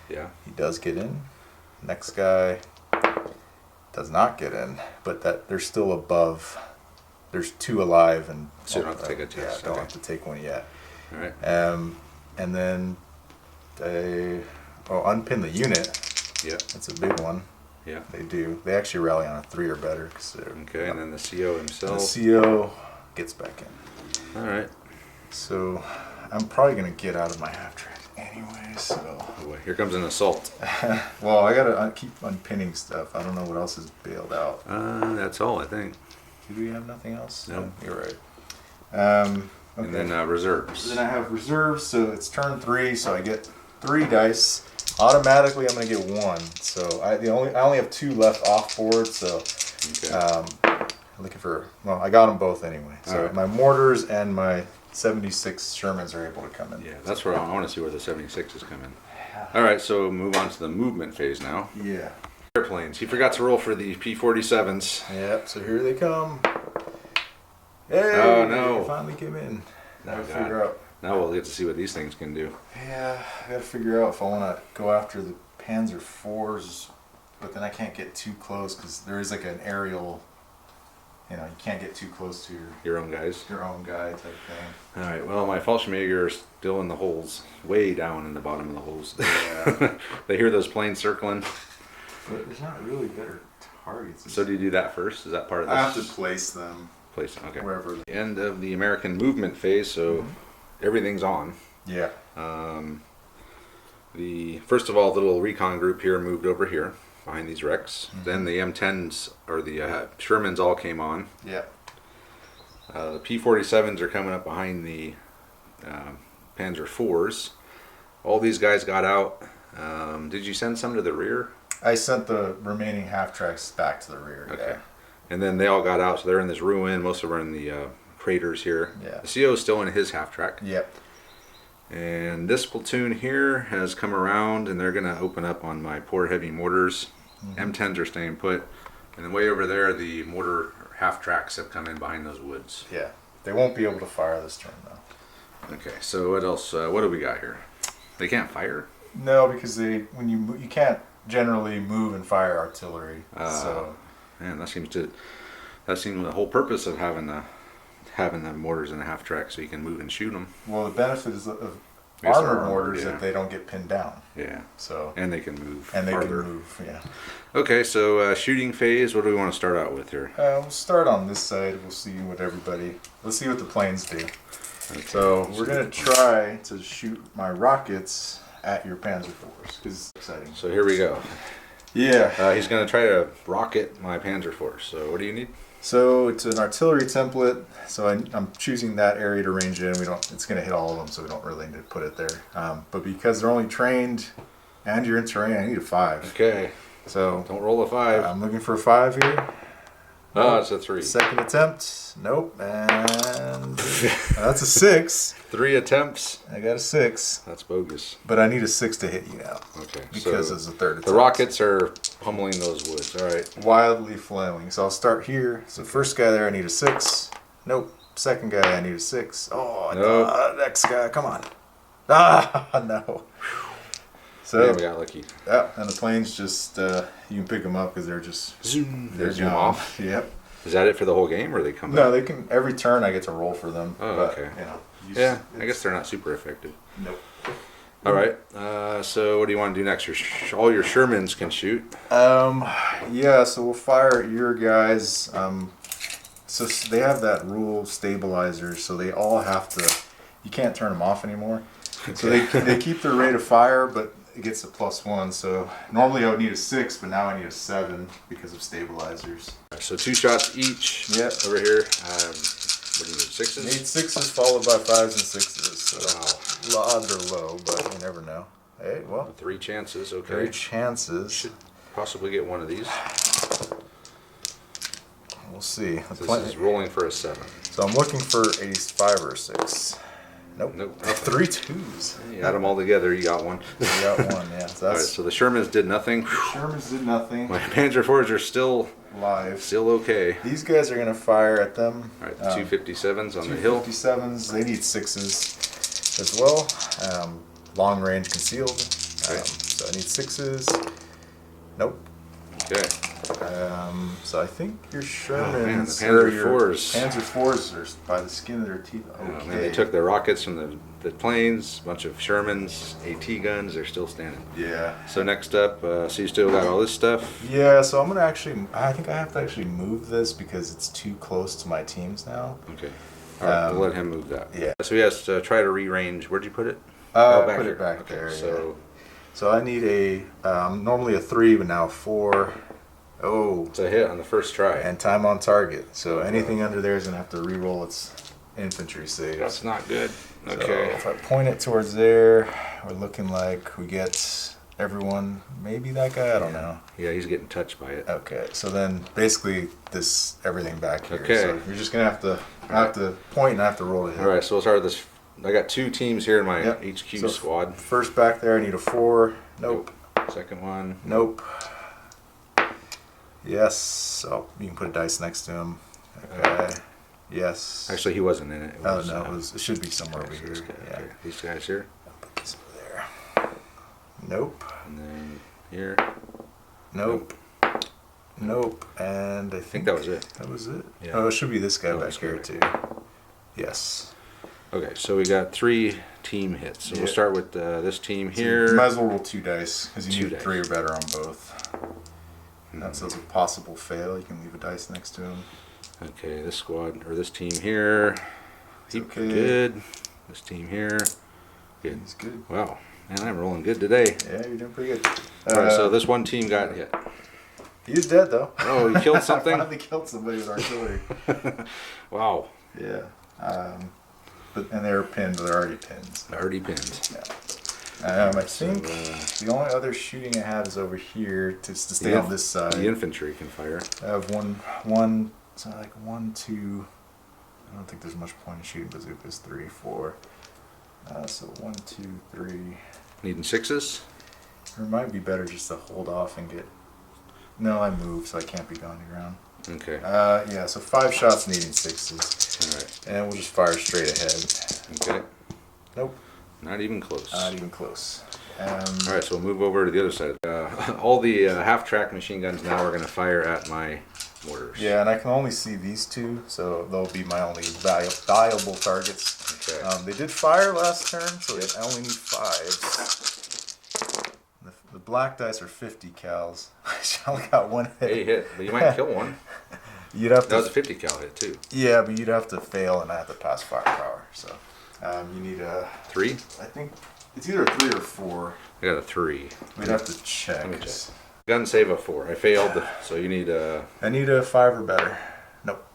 Yeah. he does get in. Next guy does not get in, but that they're still above. There's 2 alive, and So you don't have to take a test, Yeah, don't okay. have to take one yet. All right. And then they unpin the unit. Yeah. That's a big one. Yeah. They do. They actually rally on a 3 or better. Okay. And then the CO the himself. CO gets back in. All right. So I'm probably gonna get out of my half track anyway. So Oh, boy. Here comes an assault. well, I gotta keep unpinning stuff. I don't know what else is bailed out. That's all I think. Do we have nothing else? No. You're right. Okay. And then reserves. Then I have reserves, so it's turn 3, so I get 3 dice. Automatically, I'm gonna get 1. So I only have 2 left off board. So Okay. I'm looking for. Well, I got them both anyway. So Alright. my mortars and my 76 Shermans are able to come in. Yeah, that's where I want to see where the 76 is coming. All right, so move on to the movement phase now. Yeah. Airplanes. He forgot to roll for the P-47s. Yep. So here they come. Hey! Oh, no. They finally came in. Oh, Gotta God. figure out. Now we'll get to see what these things can do. Yeah, I gotta figure out if I want to go after the Panzer IVs, but then I can't get too close because there is like an aerial. You know, you can't get too close to Your own guys. your own guy type thing. All right, well, my Fallschirmjäger are still in the holes, way down in the bottom of the holes. Yeah. They hear those planes circling. But there's not really better targets. So do you do that first? Is that part of this? I have to place them place? Okay. wherever. End of the American movement phase, so everything's on. Yeah. The first of all, the little recon group here moved over here behind these wrecks. Then the M10s or the Shermans all came on. Yeah. The P-47s are coming up behind the Panzer IVs. All these guys got out. Did you send some to the rear? I sent the remaining half tracks back to the rear. Okay. And then they all got out, so they're in this ruin. Most of them are in the craters here. Yeah. The CO is still in his half track. Yeah. Yep. And this platoon here has come around, and they're going to open up on my poor heavy mortars. M10s are staying put. And then way over there, the mortar half tracks have come in behind those woods. Yeah. They won't be able to fire this turn though. Okay, so what else? What do we got here? They can't fire? No, because when you can't generally move and fire artillery. So Man, that seems the whole purpose of having the mortars in the half track, so you can move and shoot them. well, the benefit is of Yes, they're armored armored, mortars yeah. that they don't get pinned down. Yeah, So and they can move. and they farther. can move. Yeah. Okay, so shooting phase. What do we want to start out with here? We'll start on this side. We'll see what let's see what the planes do. Okay. So we're gonna try to shoot my rockets at your Panzer IVs because it's exciting. So here we go. Yeah. He's going to try to rocket my Panzer Force. So what do you need? So it's an artillery template. So I'm choosing that area to range in. It's gonna hit all of them, so we don't really need to put it there. But because they're only trained And you're in terrain. I need a 5. Okay. So Don't roll a 5. I'm looking for a 5 here. Oh, it's a 3. Second attempt. Nope. And that's a 6. 3 attempts. I got a 6. That's bogus. But I need a 6 to hit you now. Okay. Because so it's a third attempt. the rockets are pummeling those woods. All right. Wildly flailing. So I'll start here. So first guy there, I need a 6. Nope. Second guy, I need a 6. Oh, nope. Next guy, come on. Ah, no. So yeah, we got lucky. Yeah, and the planes just you can pick them up because they're just zoom. They're zoom gone. off. Yep. Is that it for the whole game, or they come? No, back? they can. Every turn, I get to roll for them. Oh, but, okay. You know, Yeah, I guess they're not super effective. Nope. All right. So what do you want to do next? All your Shermans can shoot. Yeah. So we'll fire at your guys. So they have that rule of stabilizers, so they all have to. You can't turn them off anymore. So they keep their rate of fire, but it gets a +1. So normally I would need a 6, but now I need a 7 because of stabilizers. So 2 shots each. Yep. Over here. What do you need? 6s? Need 6s followed by 5s and 6s. So Wow. odds are low, but you never know. Hey, well, 3 chances. Okay. 3 chances. Should possibly get one of these. We'll see. This is rolling for a 7. So I'm looking for a 5 or a 6. Nope. Nope. 3 2s. You add them all together, you got one. You got one, yeah. So All right, so the Shermans did nothing. Shermans did nothing. My Panzer IVs are still Live. okay. These guys are going to fire at them. All right, the 257s on the hill. 257s. They need 6s as well. Long range concealed. Okay. So I need 6s. Nope. Okay. So I think your man, the Shermans Panzer your IVs. Panzer IVs are by the skin of their teeth. Okay. Oh, man, they took their rockets from the planes, a bunch of Shermans, AT guns, they're still standing. Yeah. So next up, so you still got all this stuff? Yeah, so I'm gonna I think I have to actually move this because it's too close to my teams now. Okay. All right, we'll let him move that. Yeah. So he has to try to rearrange. Where'd you put it? Put here. it back Okay, there. So So I need normally a 3, but now a 4. Oh. it's a hit on the first try. And time on target. So anything under there is gonna have to re-roll its infantry saves. That's not good. So Okay. if I point it towards there, we're looking like we get everyone, maybe that guy, I don't know. Yeah, he's getting touched by it. Okay, so then basically everything back here. Okay. So you're just gonna have to point and I have to roll to hit. All right, so we'll start with this. I got 2 teams here in my Yep. HQ So squad. First back there, I need a 4. Nope. Second one. Nope. Yes. Oh, you can put a dice next to him. Okay. Yes. Actually, he wasn't in it. Oh no, it should be somewhere over okay, so here. this guy, Yeah. okay. These guys here. Put this over there. Nope. And then here. Nope. Nope. And I think that was it. That was it. Yeah. Oh, it should be this guy Oh, back this guy here right too. Yes. Okay, so we got 3 team hits. So we'll start with this team here. You might as well roll 2 dice because you 2 need dice. 3 or better on both. So it's a possible fail. You can leave a dice next to him. Okay, this squad or this team here. He's okay. good. This team here. Good. He's good. Wow, man, I'm rolling good today. Yeah, you're doing pretty good. All right, so this one team got hit. He's dead though. Oh, he killed something? I finally killed somebody with artillery. Wow. Yeah. And they're pinned. They're already pinned. Already pinned. Yeah. I think the only other shooting I have is over here to stay on this side. The infantry can fire. I have one, so like 1, 2. I don't think there's much point in shooting bazookas. 3, 4. So 1, 2, 3. Needing 6s? Or it might be better just to hold off and get. No, I moved, so I can't be going to ground. Okay. Yeah, so 5 shots needing 6s. All right. And we'll just fire straight ahead. Okay. Nope. Not even close. Not even close. All right, so we'll move over to the other side. All the half-track machine guns now are going to fire at my mortars. Yeah, and I can only see these 2, so they'll be my only valuable targets. Okay. They did fire last turn, so I only need 5s. The black dice are 50 cals. I only got 1 hit. Hey, hit, but you might kill one. You'd have to. That was a 50 cal hit too. Yeah, but you'd have to fail and I have to pass firepower. So you need a 3? I think it's either a 3 or 4. I got a 3. We'd have to check. Let me check. Gun save a 4. I failed, so you need I need a 5 or better. Nope.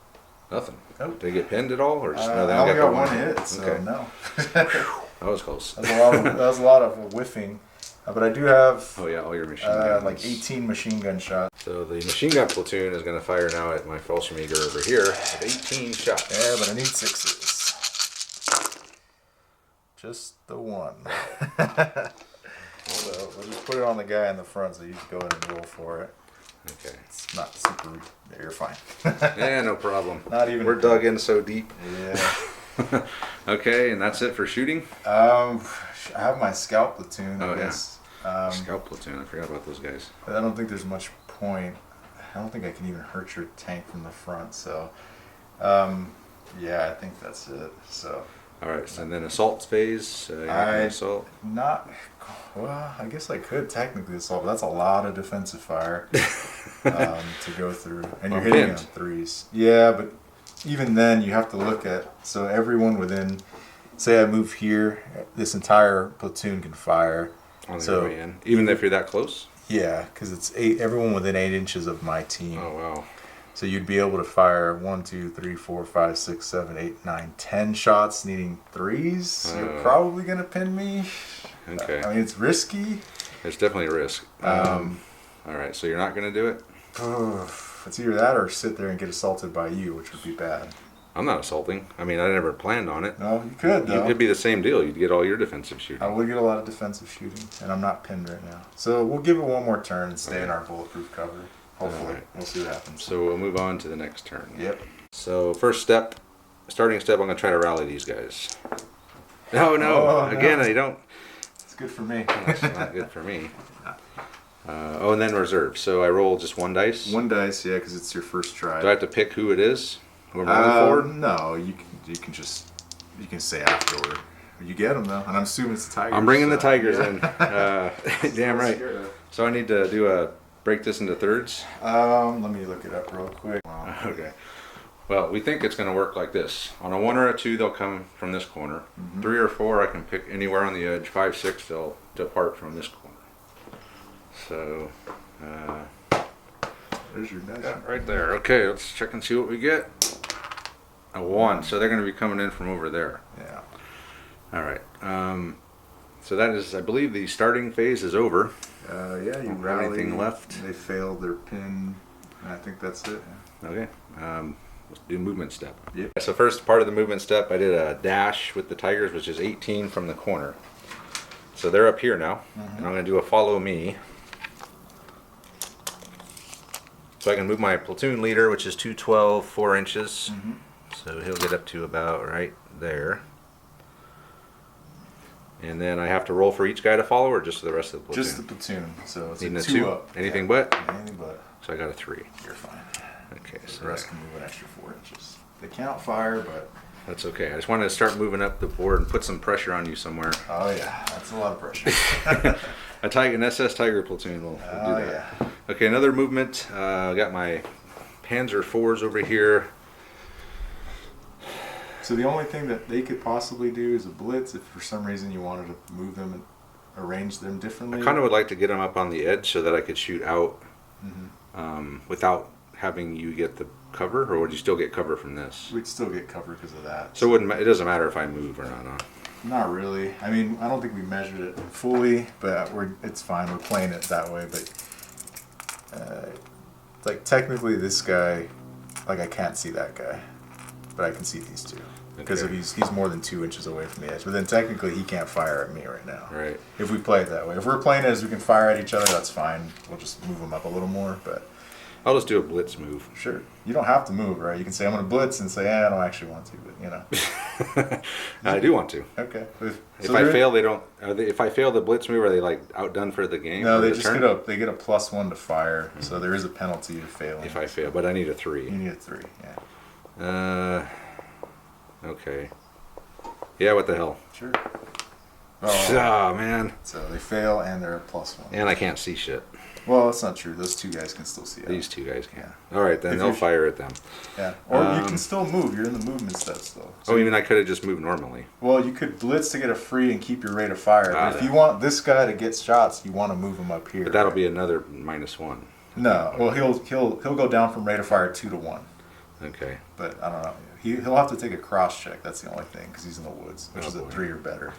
nothing. Nope. Did they get pinned at all, or just no? They I only got got the 1 hit, so Okay. no. That was close. That was a lot of whiffing. But I do have Oh yeah, all your machine guns. like 18 machine gun shots. So the machine gun platoon is going to fire now at my Fallschirmjäger over here with 18 shots. Yeah, but I need 6s. Just the one. So we'll just put it on the guy in the front so you can go ahead and roll for it. Okay. It's not super. You're fine. Yeah, no problem. Not even. We're dug in so deep. Yeah. Okay, and that's it for shooting? I have my scout platoon, I guess. Scout platoon, I forgot about those guys. But I don't think there's much point. I don't think I can even hurt your tank from the front, so yeah, I think that's it. So Alright, and then assault phase. You're not gonna assault? Well, I guess I could technically assault, but that's a lot of defensive fire to go through. And you're hitting on 3s. Yeah, but even then you have to look at, so everyone within, say I move here, this entire platoon can fire. On the way in. Even if you're that close? Yeah, because it's everyone within 8 inches of my team. Oh wow. So you'd be able to fire 1, 2, 3, 4, 5, 6, 7, 8, 9, 10 shots needing 3s. You're probably gonna pin me. Okay. I mean, it's risky. It's definitely a risk. Alright, so you're not gonna do it? It's either that or sit there and get assaulted by you, which would be bad. I'm not assaulting. I mean, I never planned on it. No, you could though. It'd be the same deal. You'd get all your defensive shooting. I would get a lot of defensive shooting, and I'm not pinned right now. So we'll give it one more turn and stay in our bulletproof cover. Hopefully. We'll see what happens. So we'll move on to the next turn. Yep. So first step, starting step, I'm going to try to rally these guys. No, again, I don't. It's good for me. It's not good for me. And then reserve. So I roll just 1 dice. 1 dice, yeah, because it's your first try. Do I have to pick who it is? Who I'm rolling for? No, you can say afterward. You get them though, and I'm assuming it's the Tigers. I'm bringing the Tigers in. Damn right. So I need to do break this into thirds. Let me look it up real quick. Okay. Well, we think it's going to work like this. On a 1 or a 2, they'll come from this corner. 3 or 4, I can pick anywhere on the edge. 5, 6, they'll depart from this corner. So, there's your dice. yeah, right there. Okay, let's check and see what we get. A 1, so they're going to be coming in from over there. Yeah. All right. So that is, I believe, the starting phase is over. Yeah, you Don't have rally. anything left. They failed their pin. And I think that's it. Okay. Let's do movement step. Yep. So first part of the movement step, I did a dash with the Tigers, which is 18 from the corner. So they're up here now, and I'm going to do a follow me. So I can move my platoon leader, which is 212, 4 inches. So he'll get up to about right there. And then I have to roll for each guy to follow, or just the rest of the platoon? Just the platoon. So it's Needing a a 2 2 up. Anything but? Anything but. So I got a 3. You're fine. Okay, so The rest can move an extra 4 inches. They can't fire, but that's okay. I just wanted to start moving up the board and put some pressure on you somewhere. oh yeah, that's a lot of pressure. An SS Tiger platoon will do that. Yeah. Okay, another movement. I got my Panzer IVs over here. So the only thing that they could possibly do is a blitz if for some reason you wanted to move them and arrange them differently. I kind of would like to get them up on the edge so that I could shoot out without having you get the cover, or would you still get cover from this? We'd still get cover because of that. So it doesn't matter if I move or not, huh? Not really. I mean, I don't think we measured it fully, but it's fine. We're playing it that way. But like technically, this guy, like I can't see that guy, but I can see these two because Okay. if he's more than 2 inches away from the edge. But then technically, he can't fire at me right now. Right. If we play it that way, if we're playing it as we can fire at each other, that's fine. We'll just move them up a little more, but. I'll just do a blitz move. Sure. You don't have to move, right? You can say, I'm going to blitz and say, I don't actually want to, but, you know. I do want to. Okay. If I fail, they don't. If I fail the blitz move, are they like outdone for the game? No, or they the just turn? get a +1 to fire, so there is a penalty to failing. If I fail, but I need a 3. You need a 3, yeah. Okay. Yeah, what the hell? Sure. Oh, man. So they fail and they're a +1. And I can't see shit. Well, that's not true. Those 2 guys can still see it. These 2 guys can. Yeah. All right, then If they'll you're- fire at them. Yeah. Or you can still move. You're in the movement steps, though. Oh, you mean I could have just moved normally? Well, you could blitz to get a free and keep your rate of fire. But if yeah. you want this guy to get shots, you want to move him up here. But that'll be another -1. No. Well, he'll go down from rate of fire 2 to 1. Okay. But I don't know. He'll have to take a cross check. That's the only thing because he's in the woods, which is a boy. 3 or better.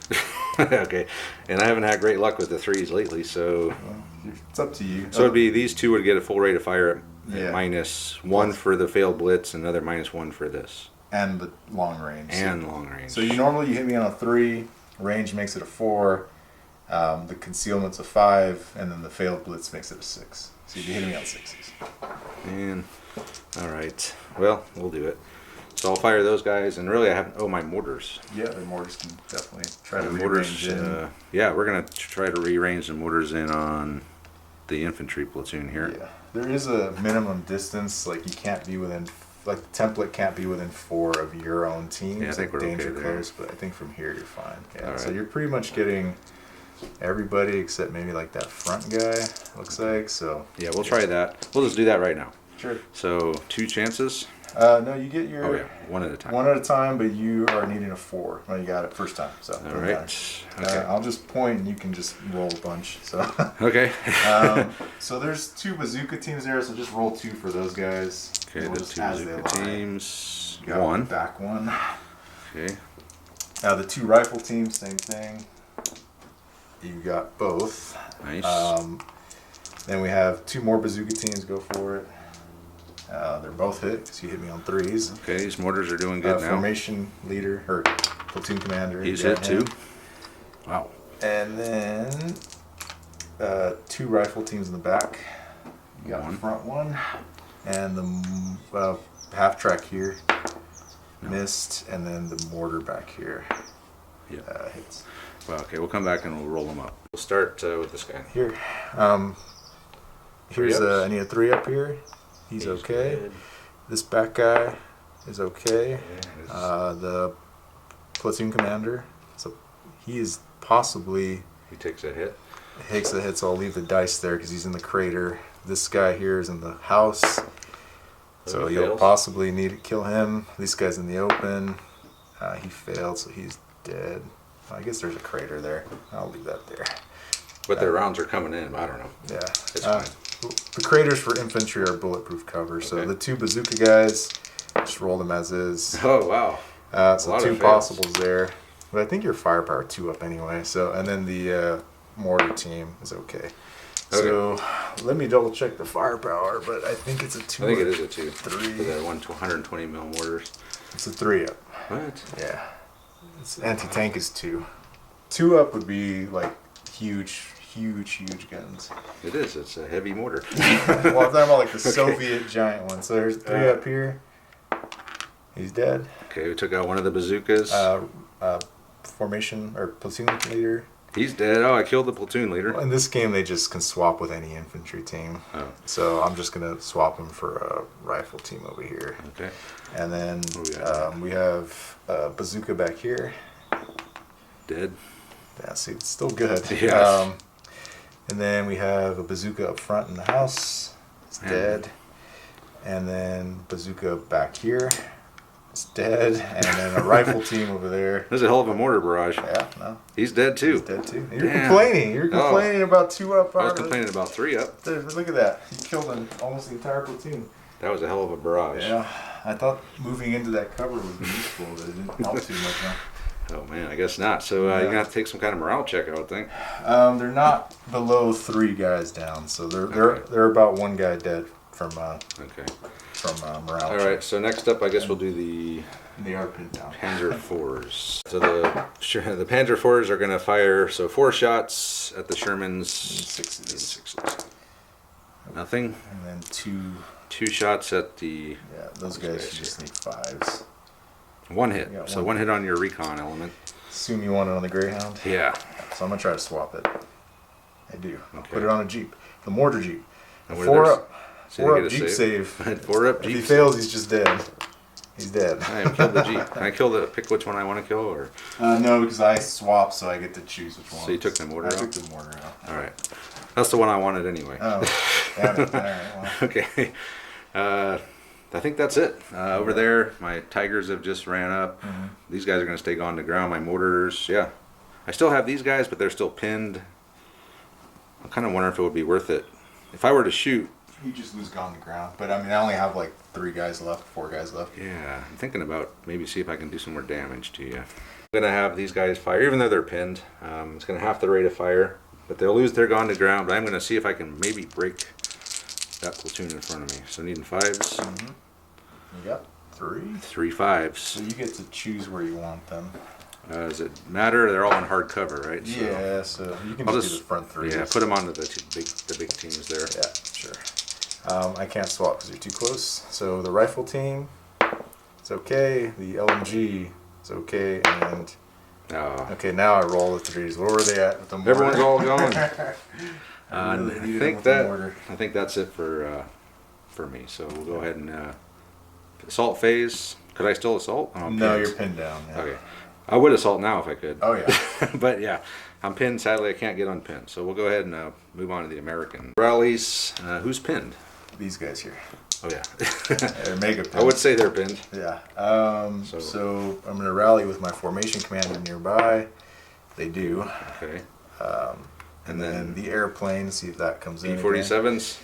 Okay. And I haven't had great luck with the 3s lately, so. Well, it's up to you. So it'd be these 2 would get a full rate of fire at Yeah. -1 for the failed blitz, and another -1 for this. And the long range. And long range. So you normally hit me on a 3, range makes it a 4, the concealment's a 5, and then the failed blitz makes it a 6. So you'd be hitting me on 6s. And all right. Well, we'll do it. So I'll fire those guys, and really I have my mortars. Yeah, the mortars can definitely try to The rearrange in. yeah, we're gonna try to rearrange the mortars in on the infantry platoon here. Yeah, there is a minimum distance. Like you can't be within, like the template can't be within 4 of your own team. Yeah, I think we're okay danger there. close, but I think from here you're fine. Yeah, All so right. you're pretty much getting everybody except maybe like that front guy. Looks like so. Yeah, we'll try that. We'll just do that right now. Sure. So 2 chances. No, you get your Oh yeah, 1 at a time. one at a time, but you are needing a 4. Well, you got it first time. So All doesn't right. matter. Okay. I'll just point and you can just roll a bunch. So. Okay. So there's 2 bazooka teams there, so just roll 2 for those guys. Okay, We'll the just 2 as they bazooka lie. teams. Got 1. back 1. Okay. Now the 2 rifle teams, same thing. You got both. Nice. Then we have 2 more bazooka teams. Go for it. They're both hit because you hit me on 3s. Okay, these mortars are doing good now. Formation leader or platoon commander. He's got hit too. him. Wow. And then 2 rifle teams in the back. You got 1. the front one, and the half track here missed, and then the mortar back here hits. Well, okay, we'll come back and we'll roll them up. We'll start with this guy. Here, Three here's ups. I need a 3 up here. He's okay. good. This back guy is okay. Yeah, The platoon commander, so he is possibly he takes a hit. takes the hit. So I'll leave the dice there because he's in the crater. This guy here is in the house, so he you'll fails. possibly need to kill him. This guy's in the open. He failed, so he's dead. I guess there's a crater there. I'll leave that there. But their rounds are coming in. I don't know. Yeah. It's fine. The craters for infantry are bulletproof cover. So Okay. the 2 bazooka guys, just roll them as is. Oh, wow. So lot 2 of fails. possibles there. But I think your firepower 2 up anyway. So and then the mortar team is okay. So let me double check the firepower, but I think it's a 2. I think it is a 2. 3. For the 120 mil mortars. It's a 3 up. What? Yeah. It's anti-tank is 2. 2 up would be like huge guns. It is. It's a heavy mortar. Well, I'm talking about like the Soviet giant one. So there's 3 up here. He's dead. Okay, we took out one of the bazookas. Formation or platoon leader. He's dead. Oh, I killed the platoon leader. In this game, they just can swap with any infantry team. Oh, So I'm just gonna swap him for a rifle team over here. okay. And then What do we got? we have bazooka back here. Dead. Yeah, see, it's still good. Yes. And then we have a bazooka up front in the house. It's Man. dead. And then bazooka back here. It's dead. And then a rifle team over there. There's a hell of a mortar barrage. Yeah, no, He's dead too. he's dead too. You're Damn. complaining. You're Oh. complaining about 2 up. I was complaining about 3 up. There, look at that. He killed almost the entire platoon. That was a hell of a barrage. Yeah, I thought moving into that cover would be useful, but it didn't help too much. Huh? Oh man, I guess not. So you're gonna have to take some kind of morale check, I would think. They're not below 3 guys down, so they're Okay. they're about 1 guy dead from Okay. morale. All right. So next up, I guess we'll do the They are pinned down. Panzer IVs. So the Panzer IVs are gonna fire 4 shots at the Shermans. 6s. 6s. Nothing. And then 2. 2 shots at the Yeah, those guys just need 5s. 1 hit. Yeah, So 1. 1 hit on your recon element. Assume you want it on the Greyhound. Yeah. So I'm gonna try to swap it. I do. I'll Okay. put it on a Jeep. The mortar Jeep. And what are 4 theirs? up. So 4 they up get a Jeep save. 4 up If he Jeep. fails, he's just dead. He's dead. I have killed the Jeep. Can I pick which one I want to kill, or No, because I swap, so I get to choose which one. So you took the mortar I out? took the mortar out. all right? That's the one I wanted anyway. Oh, damn it. All right, well. Okay. I think that's it. Over there, my Tigers have just ran up. Mm-hmm. These guys are going to stay on the ground. My mortars, yeah. I still have these guys, but they're still pinned. I'm kind of wondering if it would be worth it. If I were to shoot, he just lose on the ground. But I mean, I only have like 4 guys left. Yeah, I'm thinking about maybe see if I can do some more damage to you. I'm gonna have these guys fire, even though they're pinned. It's gonna half the rate of fire, but they'll lose their gun to ground. But I'm gonna see if I can maybe break that platoon in front of me. So needing 5s. Mm-hmm. You got 3. 3 5s. So you get to choose where you want them. Does it matter? They're all in hard cover, right? So Yeah, so you can I'll just do the front 3. Yeah, put them onto the big teams there. Yeah, sure. I can't swap because you're too close. So the rifle team, it's okay. The LMG, it's okay. And okay, now I roll the 3s. Where were they at with the mortar? Everyone's all going. I I think that's it for me. So we'll go ahead and assault phase. Could I still assault? Oh, no, you're pinned down. Yeah. Okay, I would assault now if I could. Oh yeah. But yeah, I'm pinned. Sadly, I can't get unpinned. So we'll go ahead and move on to the American rallies. Who's pinned? These guys here. Oh yeah. They're mega pinned. I would say they're pinned. Yeah. So I'm gonna rally with my formation commander nearby. They do. Okay. And then the airplane. See if that comes in. B-47s.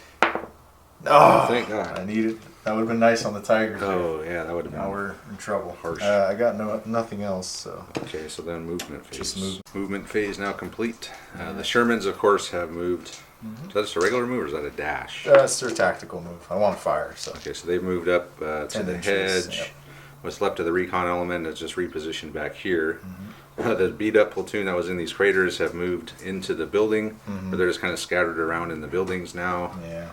Oh, Thank God. I need it. That would have been nice on the Tigers. Oh yeah, that would have been. Now we're in trouble. Harsh. I got nothing else. So. Okay, so then movement phase. Just Movement phase now complete. The Shermans, of course, have moved. Is that just a regular move or is that a dash? That's their tactical move. I want to fire. So. Okay, so they've moved up to 10 the inches, hedge. yep. What's left of the recon element is just repositioned back here. The beat up platoon that was in these craters have moved into the building, but they're just kind of scattered around in the buildings now. Yeah.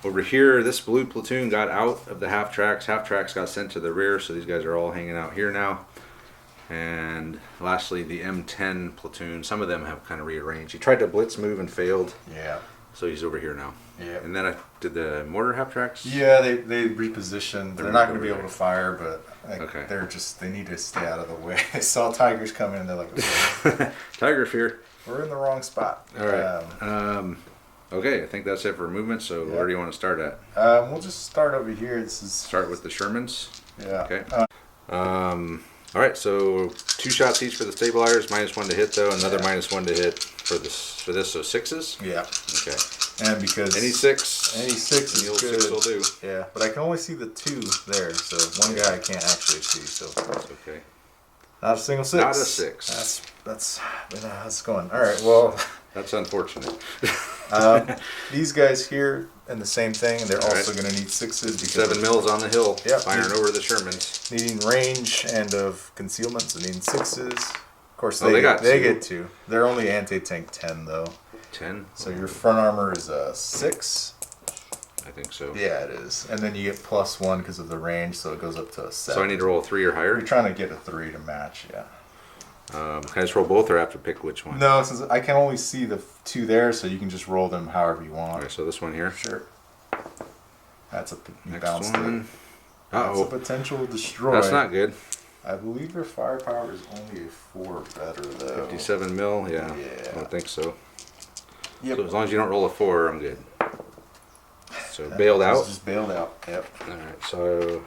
Over here, this blue platoon got out of the half tracks. Half tracks got sent to the rear, so these guys are all hanging out here now. And lastly, the M10 platoon. Some of them have kind of rearranged. He tried to blitz move and failed. Yeah. So he's over here now. Yeah. And then I did the mortar half tracks. Yeah, they repositioned. They're not going to be able over to fire, but Okay. they need to stay out of the way. They saw Tigers coming, and they're like, okay, Tiger fear. we're in the wrong spot. All right. Okay, I think that's it for movement. So Yeah. where do you want to start at? We'll just start over here. This is Start with the Shermans. yeah. Okay. All right. So 2 shots each for the stabilizers. -1 to hit though. Another -1 to hit for this. So 6s. Yeah. Okay. And because Any 6. any 6 is The old good. 6 will do. Yeah, but I can only see the 2 there, so one guy I can't actually see. So That's okay. not a single 6. Not a 6. That's going. All right. Well, That's unfortunate. these guys here and the same thing. They're All also right. going to need 6s because 7 mils on the hill. Yep. Firing over the Shermans. needing range and of concealment, so needing 6s. Of course, Oh, they got they 2. get 2. They're only anti-tank 10 though. 10. So your front armor is a 6. I think so. Yeah, it is. And then you get +1 because of the range, so it goes up to a 7. So I need to roll a 3 or higher. You're trying to get a 3 to match, yeah. Can I just roll both or I have to pick which one? No, since I can only see the 2 there, so you can just roll them however you want. Okay, so this one here. Sure. That's a Next bounced one. it. That's a Uh-oh. potential destroy. That's not good. I believe their firepower is only a 4 better though. 57 mil. Yeah. Yeah. I don't think so. Yep. So as long as you don't roll a 4, I'm good. So bailed out. Just bailed out. Yep. All right. So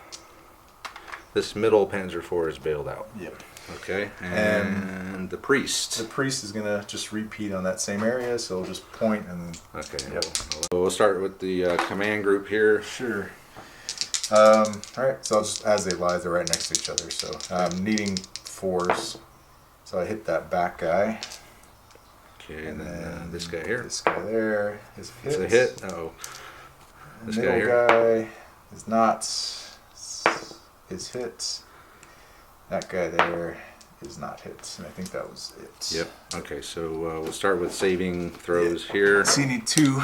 this middle Panzer IV is bailed out. Yep. Okay. And the priest. The priest is gonna just repeat on that same area, so we'll just point and. Okay. Yep. We'll start with the command group here. Sure. All right. So I'll just as they lie, they're right next to each other. So needing 4s. So I hit that back guy. Okay. And then this guy here. This guy there is hit. It's a hit. Uh-oh. The This guy middle here. guy is not. Is hit. That guy there is not hit, and I think that was it. Yep. Okay. So we'll start with saving throws here. So you need 2.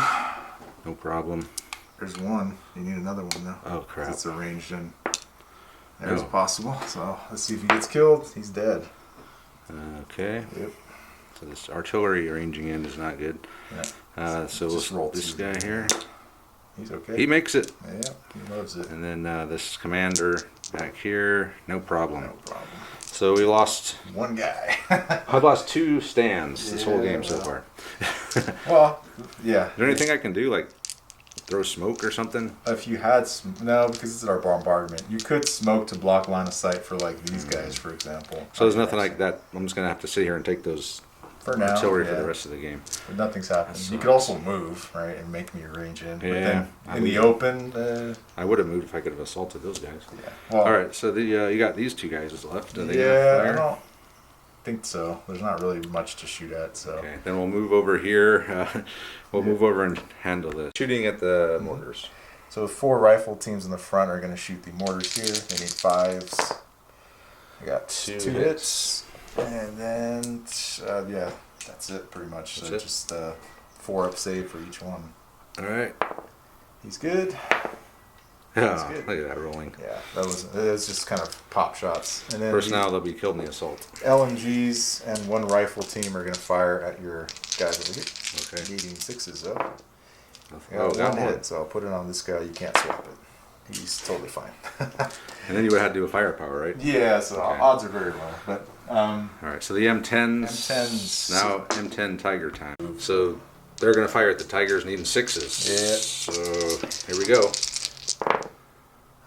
No problem. There's 1. You need another one though. Oh crap. It's arranged in. There's Oh. possible. So let's see if he gets killed. He's dead. Okay. Yep. So this artillery arranging end is not good. Yeah. So Just we'll roll this 2. guy here. He's okay. He makes it. Yeah, he loves it. And then this commander back here, no problem. No problem. So we lost. 1 guy. I've lost 2 stands this whole Yeah, game so well. far. Well, yeah. Is there anything I can do, like throw smoke or something? If you had no, because this is our bombardment. You could smoke to block line of sight for like these guys, for example. So there's nothing like that. I'm just gonna have to sit here and take those For now, artillery yeah. for the rest of the game. But nothing's happened. That You could sucks. also move, right, and make me range in. But Yeah, then I in the would- open, I would have moved if I could have assaulted those guys. yeah. Well, All right, so the you got these two guys left. Are they yeah, gonna I fire? don't think so. There's not really much to shoot at, so. Okay, then we'll move over here. We'll move over and handle this. Shooting at the mortars. So the 4 rifle teams in the front are going to shoot the mortars here. They need 5s. I got two hits. And then, yeah, that's it pretty much. That's So it? just 4 up save for each one. All right. He's good. Oh, good. look at that rolling. Yeah, it was just kind of pop shots. And then First the now they'll be killed in the assault. LMGs and 1 rifle team are going to fire at your guys over here. Okay. Needing 6s though. I Oh, got got one one. hit, so I'll put it on this guy. You can't swap it. He's totally fine. And then you would have to do a firepower, right? Yeah, so Okay. odds are very low. But All right, so the M10s. M10s. Now M10 Tiger time. So they're going to fire at the Tigers needing 6s. Yeah. So here we go.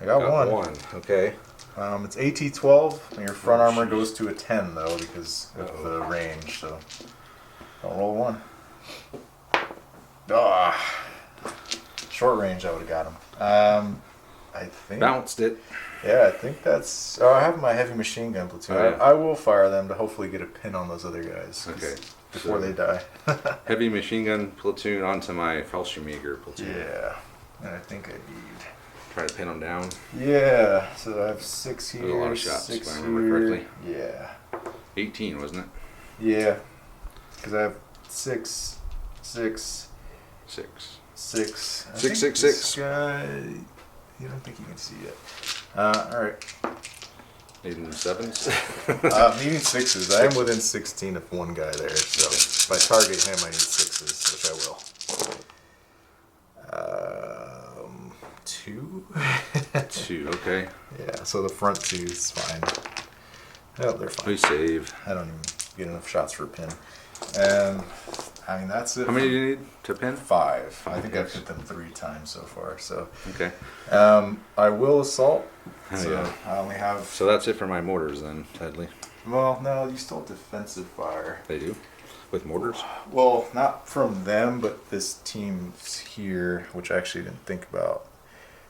I got one. Okay. It's AT-12, and your front armor goes to a 10 though because of the range. So I'll roll 1. Ah, short range. I would have got him. I think. Bounced it. Yeah, I think that's. Oh, I have my heavy machine gun platoon. Oh, yeah. I will fire them to hopefully get a pin on those other guys. Okay. Before So- they die. Heavy machine gun platoon onto my Fallschirmjäger platoon. Yeah, and I think I need. Try to pin them down. Yeah, so I have 6 here. That was a lot of shots, 6 if I remember here. correctly. Yeah. 18, wasn't it? Yeah, because I have 6, 6, 6. 6. I Six, think six, this six. guy, you don't think you can see it. All right. Needing 7s. Needing 6s. I am within 16 of one guy there, so if I target him, I need 6s, which I will. 2. 2, okay. Yeah, so the front 2 is fine. Oh, they're fine. We save. I don't even get enough shots for a pin. And I mean that's it. How many do you need to pin? 5. I think I've yes. hit them 3 times so far. So Okay. I will assault. Oh, So yeah. I only have. So that's it for my mortars then, sadly. Well, no, you still have defensive fire. They do? With mortars? Well, not from them, but this team's here, which I actually didn't think about.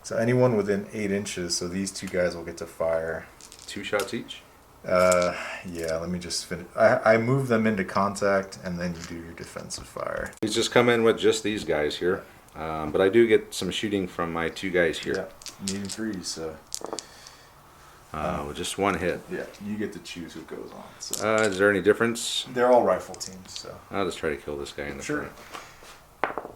So anyone within 8 inches, so these 2 guys will get to fire. 2 shots each? Yeah, let me just finish. I move them into contact, and then you do your defensive fire. He's just come in with just these guys here. But I do get some shooting from my 2 guys here. Yeah, needing 3, so With just 1 hit. yeah, you get to choose who goes on. So Is there any difference? they're all rifle teams, so I'll just try to kill this guy in the sure. front.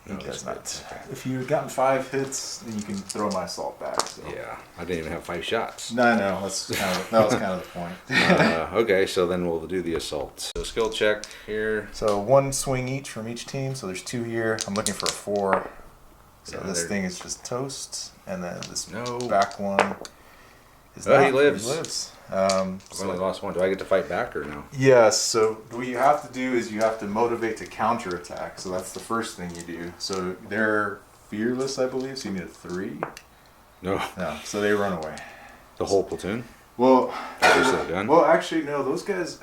He No, does that's not. If you had gotten 5 hits, then you can throw my assault back. So. Yeah, I didn't even have 5 shots. No, that was kind of the point. Okay, so then we'll do the assault. So skill check here. So 1 swing each from each team. So there's 2 here. I'm looking for a 4. So Yeah, this there- thing is just toast, and then this No. back one is Oh, he not. lives. He lives. I've only lost 1. Do I get to fight back or no? Yes, so what you have to do is you have to motivate to counterattack. So that's the first thing you do. So they're fearless, I believe, so you need a 3. No. No, so they run away. The whole platoon? Well, Just a gun? well, actually, no, those guys,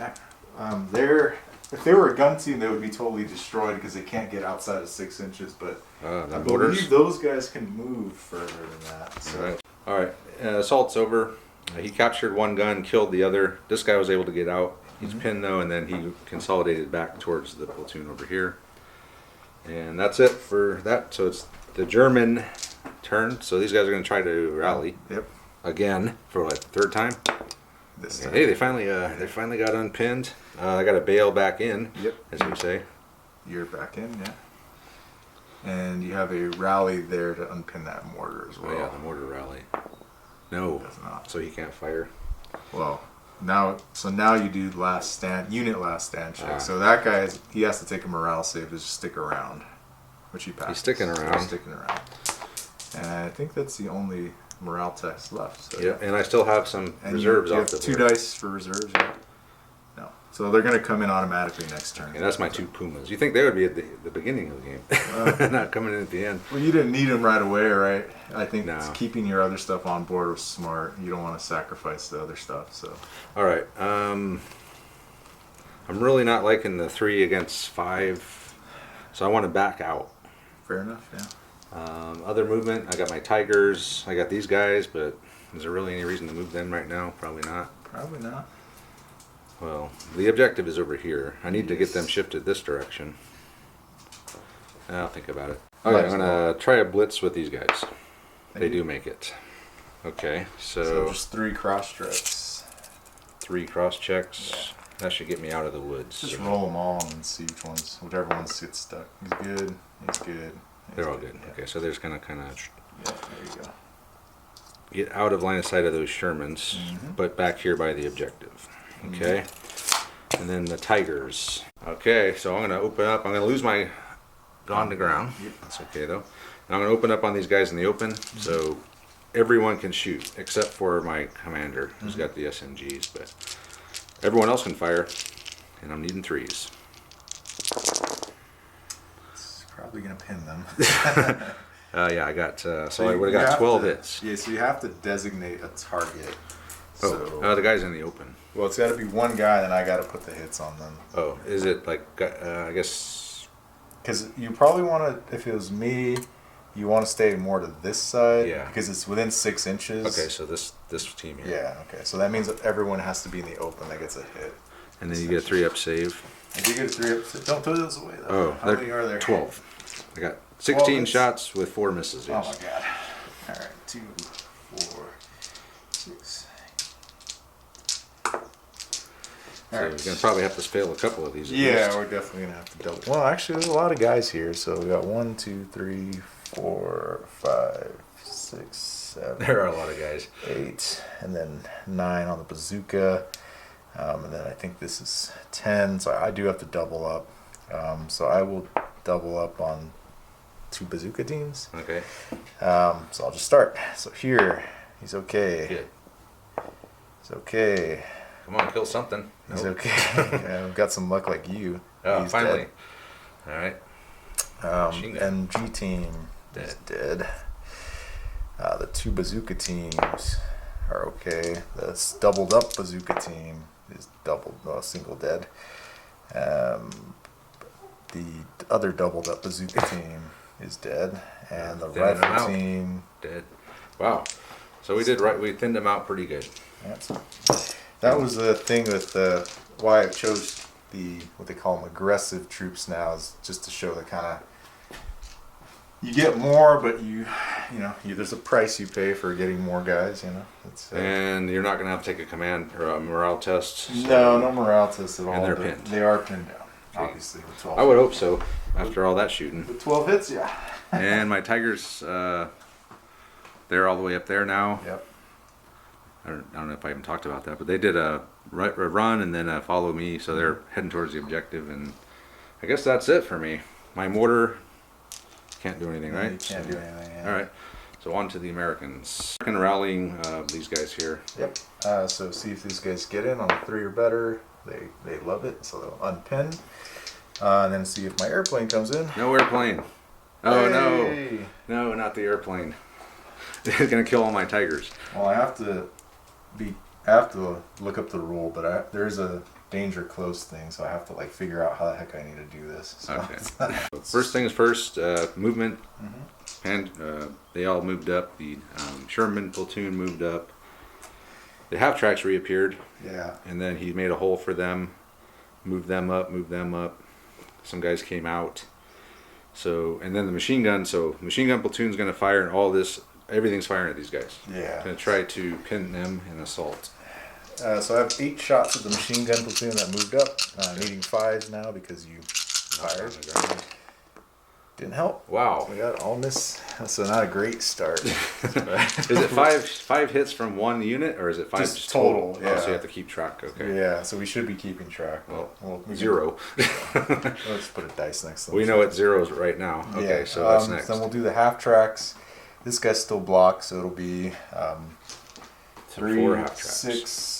they're, if they were a gun team, they would be totally destroyed because they can't get outside of 6 inches, but I The believe mortars? those guys can move further than that. So. Alright, assault's over. He captured 1 gun, killed the other. This guy was able to get out. He's pinned though, and then he consolidated back towards the platoon over here. And that's it for that. So it's the German turn. So these guys are going to try to rally Yep. again for like the 3rd time. This time. Hey, they finally got unpinned. I got to bail back in, Yep. as we say. You're back in, yeah. And you have a rally there to unpin that mortar as Oh well. yeah, the mortar rally. No, Does not. so he can't fire. Well, now you do unit last stand check. Ah. So that guy he has to take a morale save to just stick around, which he passes. He's sticking around. He's sticking around. And I think that's the only morale test left. So Yeah, and I still have some And reserves you off have the 2 board. dice for reserves. Yeah. No. So they're going to come in automatically next turn. And that's my 2 Pumas. You think they would be at the beginning of the game, not coming in at the end. Well, you didn't need them right away, right? I think No. keeping your other stuff on board was smart. You don't want to sacrifice the other stuff. So All right. I'm really not liking the 3 against 5, so I want to back out. Fair enough, yeah. Other movement, I got my tigers. I got these guys, but is there really any reason to move them right now? Probably not. Probably not. Well, the objective is over here. I need to get them shifted this direction. I'll think about it. Okay, I'm gonna try a blitz with these guys. They do make it. Okay, So just 3 cross strikes. 3 cross checks. Yeah. That should get me out of the woods. Just roll them all and see whichever ones gets stuck. He's good. He's good. They're all good. Yeah. Okay, so there's gonna kind of yeah, there you go. get out of line of sight of those Shermans, but back here by the objective. Okay, and then the tigers. Okay, so I'm gonna open up. I'm gonna lose my on the ground. Yep. That's okay though. And I'm gonna open up on these guys in the open, so everyone can shoot except for my commander, who's got the SMGs, but everyone else can fire. And I'm needing 3s. It's probably gonna pin them. Yeah, I got. So I would have got 12 hits. Yeah, so you have to designate a target. So, the guy's in the open. well, it's got to be one guy, then I got to put the hits on them. Oh, is it like? I guess. Because you probably want to, if it was me, you want to stay more to this side. Yeah. Because it's within 6 inches. Okay, so this team here. Yeah. Okay. So that means that everyone has to be in the open that gets a hit. And then you get a 3-up save. And you get a 3-up. Don't throw those away though. Oh, how many are there? 12. I got 16 hits? shots with 4 misses. Oh Yes. my god. All right. 2, 4, 6. So you're gonna probably have to fail a couple of these. At Yeah, least. we're definitely gonna have to double. Well, actually, there's a lot of guys here. So we got 1, 2, 3, 4, 5, 6, 7. There are a lot of guys. 8, and then 9 on the bazooka, and then I think this is 10. So I do have to double up. So I will double up on 2 bazooka teams. Okay. So I'll just start. So here, he's okay. Good. He's okay. Come on, kill something. He's Nope. okay. Yeah, we've got some luck like you. Oh, He's finally. dead. All right. Machine gun. And G team is dead. The 2 bazooka teams are okay. The doubled up bazooka team is single dead. The other doubled up bazooka team is dead, and the Thinning them rifle out. team. Dead. Wow. So we did right. We thinned them out pretty good. That was the thing with why I chose what they call them aggressive troops now, is just to show the kind of you get more, but there's a price you pay for getting more guys. It's, And you're not gonna have to take a command or a morale test. no morale test at all. And they're pinned. They are pinned down, obviously. With 12 I would hope so. After all that shooting. with 12 hits, yeah. And my tigers, they're all the way up there now. Yep. I don't know if I even talked about that, but they did a run and then a follow me, so they're heading towards the objective, and I guess that's it for me. My mortar can't do anything, right? You can't do anything. Yeah. All right, so on to the Americans. American rallying these guys here. Yep. So see if these guys get in on a 3 or better. They love it, so they'll unpin. And then see if my airplane comes in. No airplane. Oh Hey! no, not the airplane. They're gonna kill all my tigers. Well, I have to look up the rule, but there is a danger close thing, so I have to figure out how the heck I need to do this. So. Okay. First things first, movement. And they all moved up. The Sherman platoon moved up. The half tracks reappeared. Yeah. And then he made a hole for them, moved them up. Some guys came out. So, and then the machine gun. So, machine gun platoon's going to fire, and all this, everything's firing at these guys. Yeah. Going to try to pin them in assault. So I have 8 shots of the machine gun platoon that moved up. Needing 5s now because you fired. Didn't help. Wow. So we got all miss. So not a great start. Is it five hits from one unit, or is it 5 Just total? Oh, Yeah. so you have to keep track. Okay. Yeah. So we should be keeping track. Well, we can- 0. Let's put a dice next to them. We know it's 0s right now. Okay, Yeah, so that's next. Then we'll do the half tracks. This guy's still blocked, so it'll be 3, 4 half tracks. 6,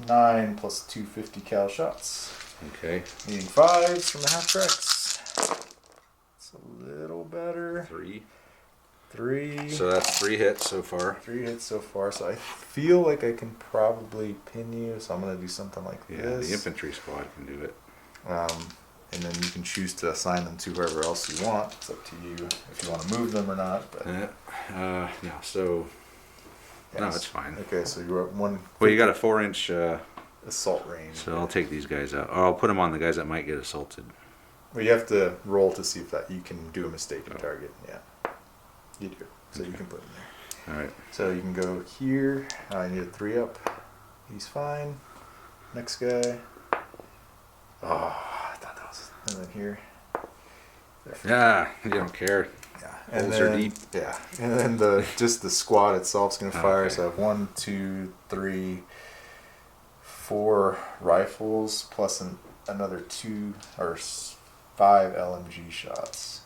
9 plus 2 50 cal shots. Okay. Needing 5s from the half tracks. It's a little better. 3. 3. So that's 3 hits so far. 3 hits so far. So I feel like I can probably pin you. So I'm gonna do something like Yeah, this. the infantry squad can do it. And then you can choose to assign them to whoever else you want. It's up to you if you want to move them or not. But No, so no, it's fine. Okay, so you're at 1. Well, you got a 4-inch assault range. so I'll take these guys out. I'll put them on the guys that might get assaulted. Well, you have to roll to see if that you can do a mistaken target. Yeah, you do. So you can put them there. All right. So you can go here. I need a 3 up. He's fine. Next guy. Oh, I thought that was. And then here. Yeah, you don't care. Yeah, and Holes are then deep. yeah, and then just the squad itself is gonna fire. Okay. So I have 1, 2, 3, 4 rifles plus another 2 or 5 LMG shots.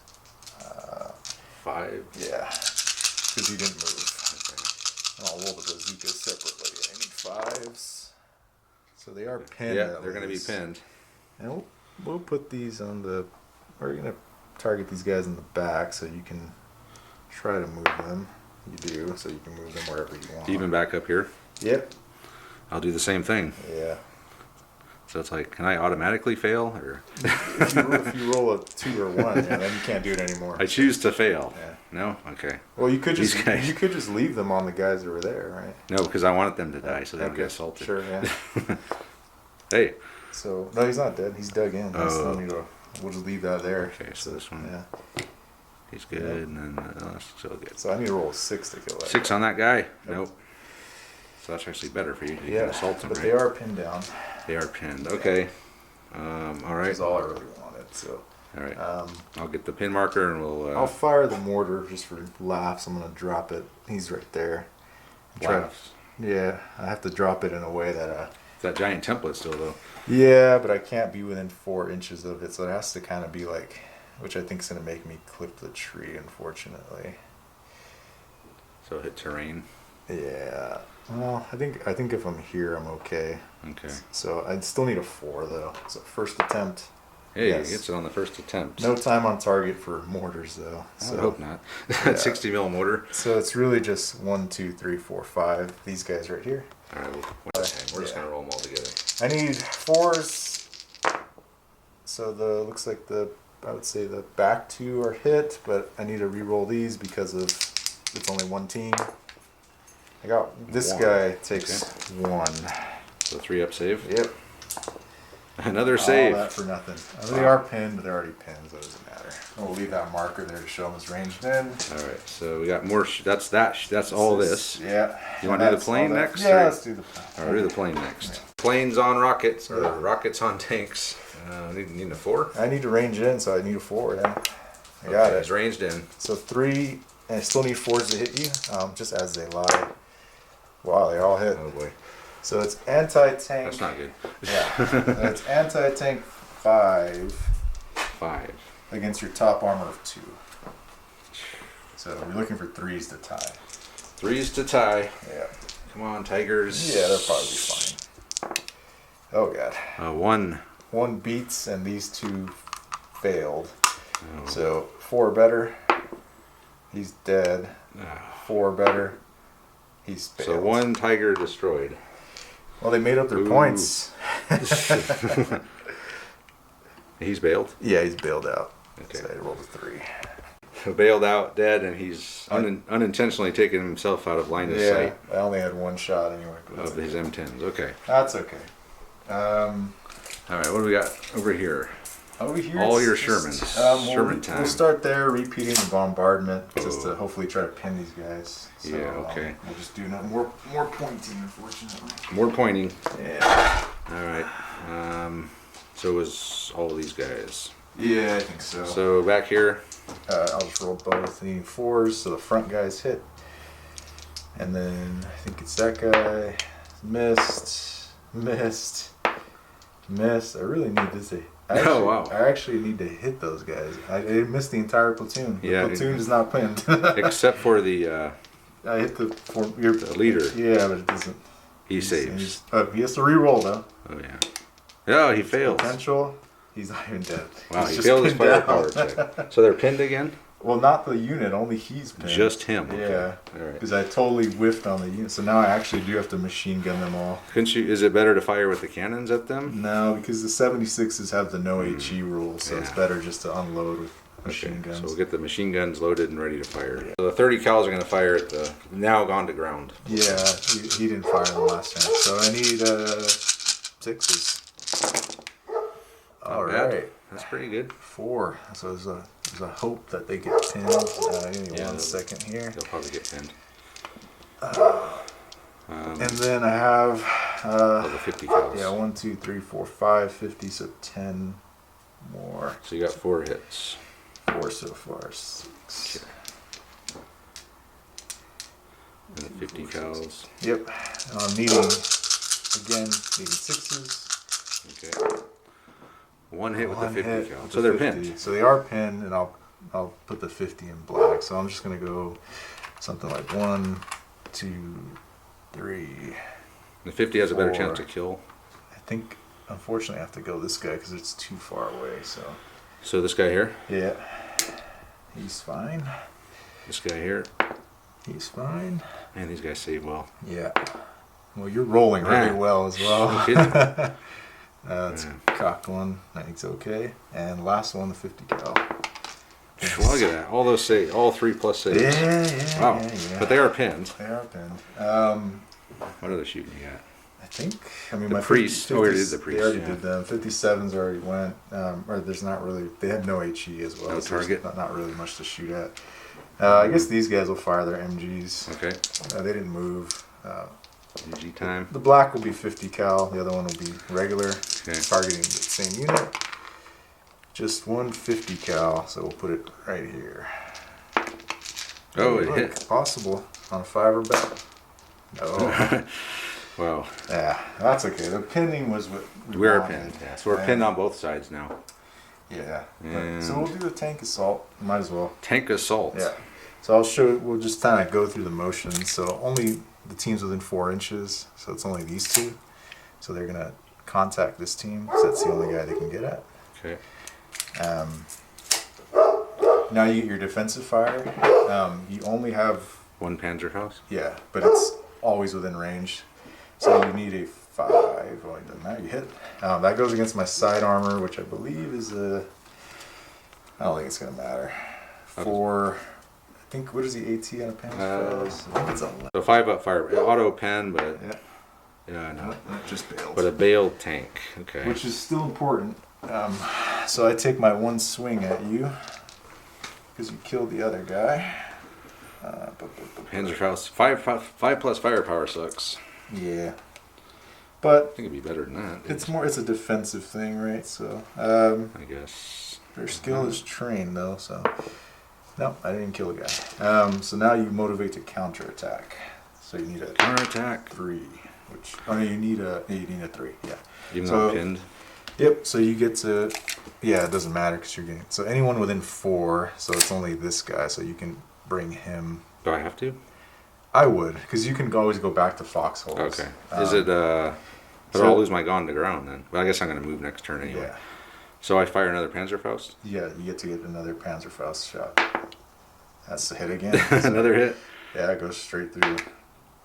5. Yeah, because he didn't move. And I'll roll the bazookas separately. I need 5s. So they are pinned. Yeah, they're going to be pinned. And we'll put these on the. We're going to target these guys in the back so you can try to move them. You do, so you can move them wherever you want. Even back up here. Yep. I'll do the same thing. Yeah. So it's like, can I automatically fail, or if you roll a 2 or 1, yeah, then you can't do it anymore. I choose to fail? Yeah. No. Okay. Well, you could These just guys. leave them on the guys that were there, right? No, because I wanted them to die, so they don't Okay, get assaulted. Sure, yeah. Hey. So no, he's not dead. He's dug in. Oh. We'll just leave that there. Okay, so this one. Yeah. He's good, and then that's still good. So I need to roll a 6 to kill that. 6 guy. on that guy. Nope. Nope. So that's actually better for you. You Yeah, can assault them, but right? they are pinned down. They are pinned. Okay. All right. That's all I really wanted. So All right. I'll get the pin marker and we'll. I'll fire the mortar just for laughs. I'm gonna drop it. He's right there. Laughs. Yeah, I have to drop it in a way that. That giant template still though. Yeah, but I can't be within 4 inches of it, so it has to kind of be like, which I think is gonna make me clip the tree, unfortunately. So hit terrain. Yeah. Well, I think if I'm here, I'm okay. Okay. So I still need a 4 though. So first attempt. Hey, Yes. he gets it on the first attempt. No time on target for mortars though. I would hope not. 60 mil mortar. So it's really just 1, 2, 3, 4, 5. These guys right here. All right. We're just gonna roll them all together. I need 4s. So looks like I would say the back 2 are hit, but I need to re-roll these because of it's only 1 team. I got this 1. guy takes 1. So 3 up save. Yep. Another All save. that for nothing. They are pinned, but they're already pinned, so it doesn't matter. We'll leave that marker there to show them it's ranged in. All right. So we got more. That's all this. Yeah. You want to do the That's plane all that. next? Yeah, or- let's do the plane. All right, do the plane next. Yeah. Planes on rockets, or Yeah. rockets on tanks. Need a 4? I need to range in, so I need a 4. Yeah. I got It's it. ranged in. So 3, and I still need 4s to hit you, just as they lie. Wow, they all hit. Oh boy, So it's anti-tank. that's not good. Yeah. It's anti-tank 5 5. against your top armor of 2. So we're looking for 3s to tie. 3s to tie. Yeah. Come on, Tigers. Yeah, they'll probably be fine. Oh god. 1. 1 beats and these 2 failed. Oh. So 4 better. He's dead. 4 better. He's failed. So 1 tiger destroyed. Well, they made up their Ooh. points. He's bailed. Yeah, he's bailed out. Okay. So I rolled a 3. Bailed out, dead, and he's unintentionally taken himself out of line of Yeah, sight I only had 1 shot anyway. But of his M10s. Okay. that's okay. All right, what do we got over here? Over here, All it's your just, Shermans. Sherman time. We'll start there, repeating the bombardment, just to hopefully try to pin these guys. So, Yeah, okay. we'll just do more pointing, unfortunately. More pointing. Yeah. All right. So is all of these guys. Yeah, I think so. So back here. I'll just roll both. Needing 4s, so the front guys hit. And then I think it's that guy. Missed. I really need this. Wow. I actually need to hit those guys. I missed the entire platoon. The Yeah, platoon is not pinned. Except for the I hit the leader. Yeah, but it doesn't. He saves. He has to re-roll though. Oh yeah. Oh, he fails. Potential. He's not even dead. Wow, He's he just failed his pinned firepower down. check. So they're pinned again? Well, not the unit. Only he's pinned. Just him. Yeah. Okay. All right. Because I totally whiffed on the unit, so now I actually do have to machine gun them all. Couldn't you? Is it better to fire with the cannons at them? No, because the 76s have the no HE rule, so it's Yeah. better just to unload with machine guns. So we'll get the machine guns loaded and ready to fire. So the 30 cals are going to fire at the now gone to ground. Yeah, he didn't fire the last time, so I need 6s. All bad. right. That's pretty good. 4. So there's a hope that they get pinned. Give me Yeah, 1 second here. They'll probably get pinned. And then I have The 50 cals. yeah, 1, 2, 3, 4, 5, 50, so 10 more. So you got 4 hits. 4 so far. 6. Okay. And the 50 cals. Yep. And I'm needing 6s. Okay. 1 hit with the 50 hit cal. with So the they're 50. pinned. So they are pinned, and I'll put the 50 in black. So I'm just gonna go something like 1, 2, 3. The 50 has a better 4. chance to kill. I think unfortunately I have to go this guy because it's too far away. So this guy here, Yeah, he's fine. this guy here, He's fine. and these guys save well. Yeah. Well, you're rolling really Man. well as well. No kidding. That's cocked one. I think it's okay. And last one, the 50 cal. Well, look at that. All those save, all 3 plus saves. Yeah. Wow. Yeah. But they are pinned. They are pinned. What other shooting you got? I mean, The my priest. 50s, Oh, we already did the priest, They already yeah. did them. 57s already went. Or there's not really. They have no HE as well. No so there's target? Not really much to shoot at. I guess these guys will fire their MGs. Okay. They didn't move. UG time. The black will be 50 cal. The other one will be regular. Okay. Targeting the same unit. Just 150 cal. So we'll put it right here. Oh, it Look, hit. Possible on a 5 bet. No. Wow. Yeah, that's okay. The pinning was what We are wanted. pinned. Yeah. So we're pinned on both sides now. Yeah. And- So we'll do a tank assault. Might as well. Tank assault. Yeah. So I'll show. We'll just kind of go through the motions. So only the teams within 4 inches. So it's only these 2. So they're gonna contact this team. So that's the only guy they can get at. Okay. Now you get your defensive fire. You only have 1 Panzerfaust. yeah, but it's always within range. So you need a 5. Oh, it doesn't matter. You hit. That goes against my side armor, which I believe is a. I don't think it's gonna matter. 4. I think what is the AT on a Panzerfaust? I think it's 11. So 5 up fire. Auto pen, but Yeah. yeah, no. Just bailed. But a bailed tank. Okay. Which is still important. So I take my 1 swing at you because you killed the other guy. Panzerfaust. 5 plus firepower sucks. Yeah, I but think it'd be better than that. it's more. It's a defensive thing, right? So I guess. their skill is trained though. So no, I didn't kill a guy. So now you motivate to counterattack. So you need a Counterattack. 3, which you need a 3. Yeah. Even So- though I'm pinned. Yep. So you get to. Yeah, it doesn't matter because you're getting. So anyone within 4. So it's only this guy. So you can bring him. Do I have to? I would, because you can always go back to foxholes. Okay. Is it but so- I'll lose my gone to ground then. Well, I guess I'm gonna move next turn anyway. Yeah. So I fire another Panzerfaust. Yeah, you get to get another Panzerfaust shot. That's the hit again. Another hit. Yeah, it goes straight through.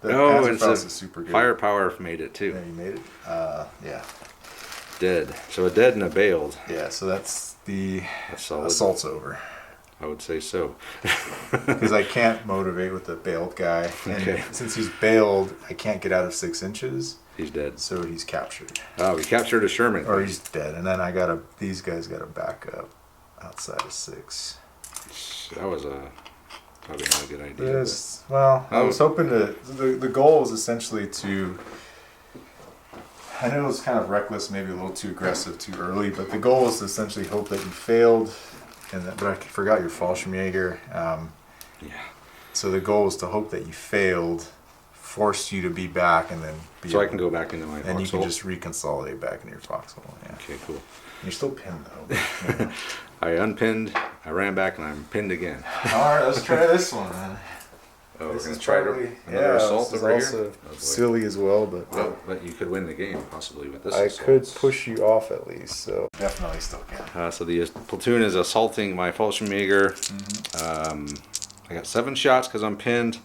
The Oh, and Panzerfaust so is super good. firepower made it too. Yeah, you made it. Yeah. Dead. So a dead and a bailed. Yeah, so that's the That's solid. assault's over. I would say so. Because I can't motivate with the bailed guy. And Okay. since he's bailed, I can't get out of 6 inches. He's dead. So he's captured. Oh, we captured a Sherman. Or he's dead. And then these guys gotta back up outside of 6. That was probably not a good idea. Yes. Well, I was hoping to. The goal was essentially to. I know it was kind of reckless, maybe a little too aggressive, too early, but the goal was to essentially hope that you failed. But I forgot your Fallschirmjäger. Yeah. So the goal was to hope that you failed, forced you to be back, and then be. So I can go back into my And you can foxhole? just reconsolidate back into your foxhole. Yeah. Okay, cool. You're still pinned though. But, you know. I unpinned, I ran back, and I'm pinned again. All right, let's try this one, man. Oh, we're This gonna is try probably, another assault this is over also here. Oh, boy. silly as well, but Well, but you could win the game possibly with this. I assault. could push you off at least, so definitely still can. So the platoon is assaulting my Fallschirmjäger. I got 7 shots because I'm pinned,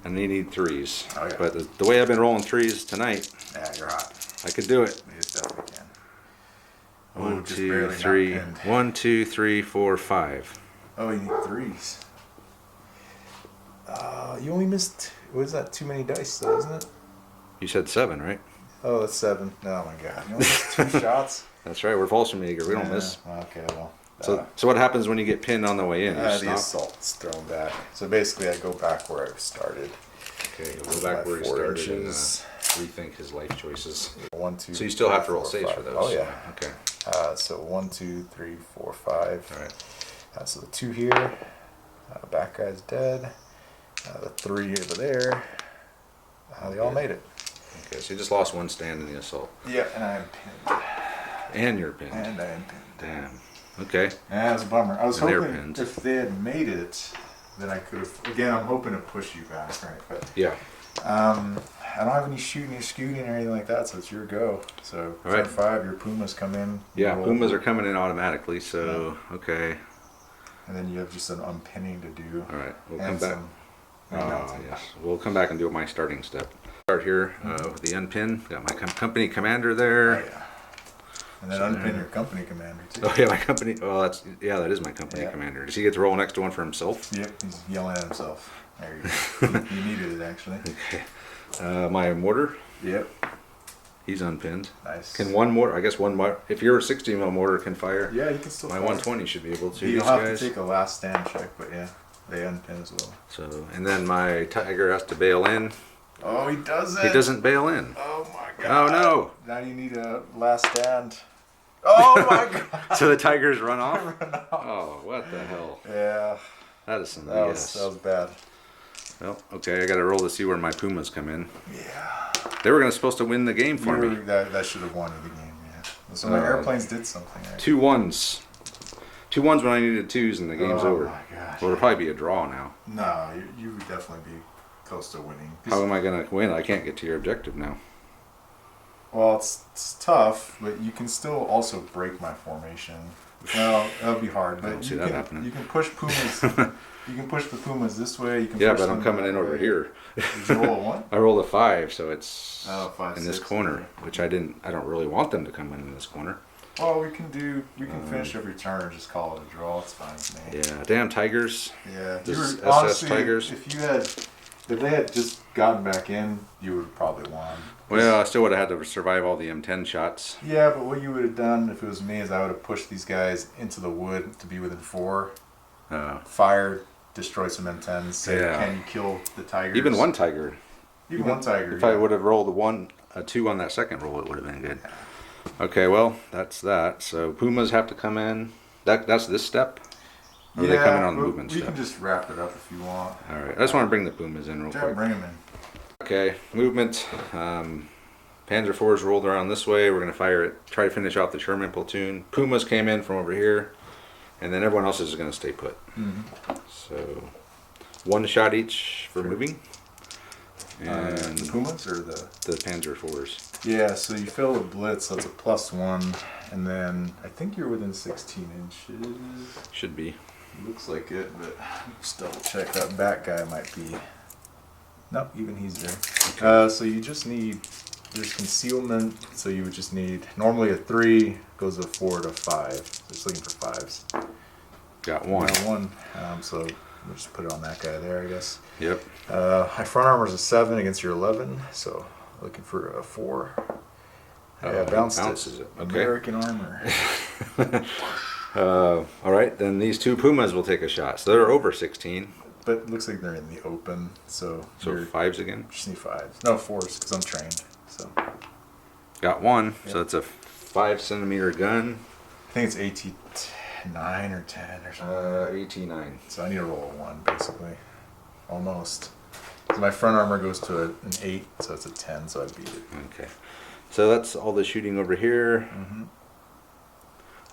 and they need 3s. Oh, yeah. But the way I've been rolling 3s tonight, Yeah, you're hot. I could do it. You just definitely can. One, Ooh, just two, barely not three. pinned. 1, 2, 3, 4, 5. Oh, you need 3s. You only missed. What is that? Too many dice, though, isn't it? You said 7, right? Oh, that's 7. Oh my God! You only missed 2 shots. That's right. We're Fallschirmjäger. We don't Yeah, miss. Okay, well. So what happens when you get pinned on the way in? You The stop. assault's thrown back. So basically, I go back where I started. Okay, you'll go back where he 4 started and inches. rethink his life choices. 1, 2. So you still have to 3, roll 4, saves 5. for those. Oh yeah. Okay. So 1, 2, 3, 4, 5. All right. So the 2 here. Back guy's dead. The 3 over there. They all made it. Okay, so you just lost 1 stand in the assault. Yeah, and I'm pinned. And you're pinned. And I am pinned. Damn. Okay. Yeah, it was a bummer. I was And they're hoping pinned. if they had made it, then I could have. Again, I'm hoping to push you back, right? But Yeah. I don't have any shooting or scooting or anything like that, so it's your go. So All right. turn 5, your Pumas come in. you Yeah, roll, Pumas are coming in automatically, so, okay. and then you have just an unpinning to do. All right, we'll and come back. some Oh, remounting. yes. We'll come back and do my starting step. Start here with the unpin. Got my company commander there. Oh, yeah. And then So unpin then- your company commander too. Oh yeah, my company. Well, that is my company Yeah. commander. Does he get to roll next to one for himself? Yep, he's yelling at himself. There you go. You needed it actually. Okay. My mortar. Yep. He's unpinned. Nice. Can one mortar? I guess one mortar. If your 60 mil mortar can fire, Yeah, you can still. my fire. 120 should be able to. You'll These have guys. to take a last stand check, but yeah, they unpin as well. So, and then my tiger has to bail in. Oh, he doesn't. He doesn't bail in. Oh my Oh God. no! Now you need a last stand. Oh my God. So the tigers run off. Run off. Oh, what the hell? Yeah, That is some that BS. was bad. Well, okay, I got to roll to see where my Pumas come in. Yeah. They were supposed to win the game for me. That should have won you the game. Yeah. So my airplanes did something. Right? 2 1s. 2 1s when I needed 2s and the game's over. Oh my gosh. Well, it'll probably be a draw now. No, you would definitely be close to winning. How am I going to win? I can't get to your objective now. Well, it's tough, but you can still also break my formation. Well, that'll be hard, don't but see you that can, happening. you can push Pumas. You can push the Pumas this way. You can Yeah, push but I'm them coming that in over way. here. Did you roll a 1? I rolled a 5, so it's Oh, 5, in this 6, corner, which I don't really want them to come in this corner. Well, we can finish every turn and just call it a draw. It's fine with me. Yeah, damn tigers. Yeah. This You SS were, honestly, Tigers. if they had just gotten back in, you would have probably won. Well, I still would have had to survive all the M10 shots. Yeah, but what you would have done if it was me is I would have pushed these guys into the wood to be within 4, fired, destroyed some M10s, say, Yeah. can you kill the tigers? Even one tiger. Even one tiger. If I would have rolled a 2 on that second roll, it would have been good. Okay, well, that's that. So Pumas have to come in. That's this step? Or are they coming on the but movement we step? can just wrap it up if you want. All right, I just want to bring the Pumas in real Yeah, quick. bring them in. Okay, movement. Panzer IVs rolled around this way. We're going to fire it, try to finish off the Sherman platoon. Pumas came in from over here, and then everyone else is going to stay put. So 1 shot each for moving. And The Pumas or the... the Panzer IVs. Yeah, so you fill the blitz, so it's a +1, and then I think you're within 16 inches. Should be. Looks like it, but just double check. That back guy might be... Nope, even he's there. So you just need... There's concealment, so you would just need... Normally a 3 goes a 4 to 5. So just looking for 5s. Got 1. Got 1, so we'll just put it on that guy there, I guess. Yep. My front armor's a 7 against your 11, so looking for a 4. Yeah, bounces it. Okay. American armor. All right, then these 2 Pumas will take a shot. So they're over 16. But it looks like they're in the open, so So you're 5s again. just need 5s. No, 4s, because I'm trained. So Got 1. So Yep. it's a 5-centimeter gun. I think it's AT9 or 10 or something. AT9. So I need to roll a 1, basically. Almost. So my front armor goes to an 8, so it's a 10, so I beat it. Okay. So that's all the shooting over here.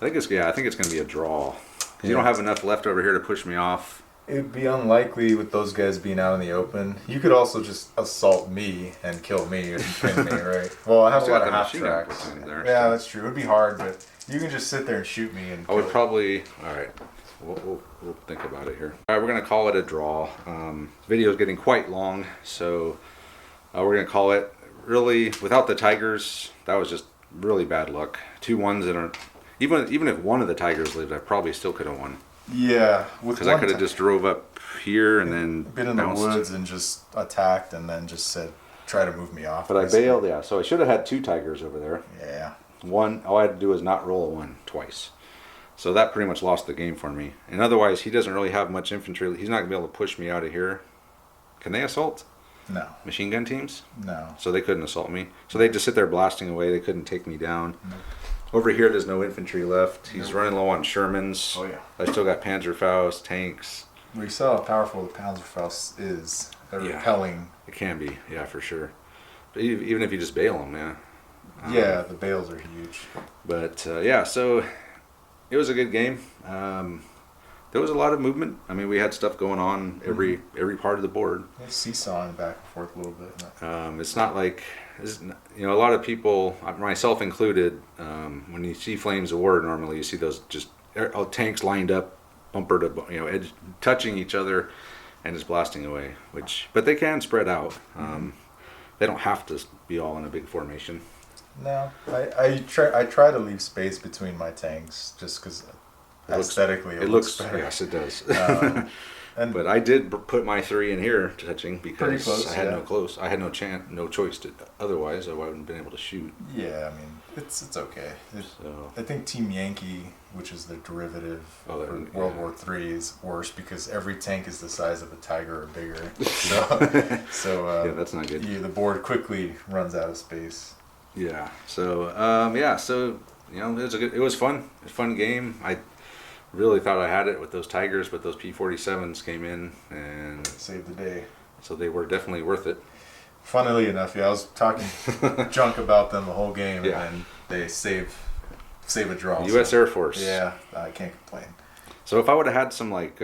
I think it's going to be a draw. 'Cause you don't have enough left over here to push me off. It'd be unlikely with those guys being out in the open. You could also just assault me and kill me or pin me, right? Well, I have a lot of half tracks. Yeah, that's true. It'd be hard, but you can just sit there and shoot me. And I would probably. All right, we'll think about it here. All right, we're gonna call it a draw. Video is getting quite long, so we're gonna call it. Really, without the tigers, that was just really bad luck. 2 ones that are. Even if one of the tigers lived, I probably still could have won. Yeah, because I could have just drove up here and then been in the woods and just attacked and then just said, try to move me off. But basically. I bailed, yeah. So I should have had 2 tigers over there. Yeah. One, all I had to do was not roll a 1 twice. So that pretty much lost the game for me. And otherwise, he doesn't really have much infantry. He's not going to be able to push me out of here. Can they assault? No. Machine gun teams? No. So they couldn't assault me. So they just sit there blasting away. They couldn't take me down. Nope. Over here, there's no infantry left. He's running low on Shermans. Oh, yeah. I still got Panzerfaust, tanks. We saw how powerful the Panzerfaust is. They're repelling. It can be, yeah, for sure. But even if you just bail them, yeah. Yeah, the bales are huge. But, yeah, so it was a good game. There was a lot of movement. I mean, we had stuff going on every part of the board. Seesawing back and forth a little bit. It's not like... a lot of people, myself included, when you see Flames of War, normally you see those just tanks lined up, bumper to edge, touching each other, and just blasting away. But they can spread out. They don't have to be all in a big formation. No, I try to leave space between my tanks just because aesthetically it looks better. Yes, it does. But I did put my 3 in here touching because close, I had I had no choice to. Otherwise, I wouldn't have been able to shoot. Yeah, I mean it's okay. I think Team Yankee, which is the derivative for World War III, is worse because every tank is the size of a Tiger or bigger. So yeah, that's not good. The board quickly runs out of space. Yeah. So it was fun. A fun game. I really thought I had it with those tigers, but those P-47s came in and saved the day. So they were definitely worth it. Funnily enough, I was talking junk about them the whole game, and then they save a draw. U.S. Air Force. Yeah, I can't complain. So if I would have had some like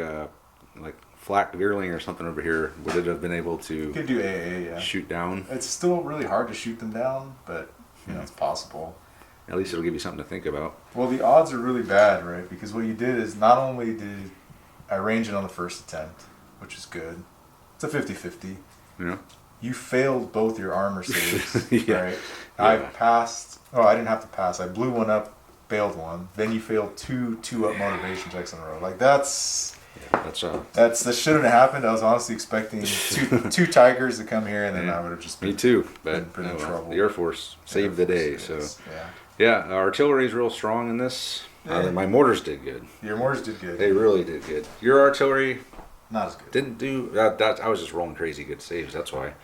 flak Veerling or something over here, would it have been able to? You could do AA, shoot down. It's still really hard to shoot them down, but it's possible. At least it'll give you something to think about. Well, the odds are really bad, right? Because what you did is not only did I range it on the first attempt, which is good. It's a 50-50. Yeah. You failed both your armor saves, yeah. right? Yeah. I passed. Oh, I didn't have to pass. I blew 1 up, bailed 1. Then you failed 2 up motivation checks in a row. Like that's that shouldn't have happened. I was honestly expecting two tigers to come here, and then I would have just been, me too. But been in trouble. The Air Force saved the day. So yeah, artillery's real strong in this. Yeah. My mortars did good. Your mortars did good. They really did good. Your artillery not as good. Didn't do that. I was just rolling crazy good saves. That's why.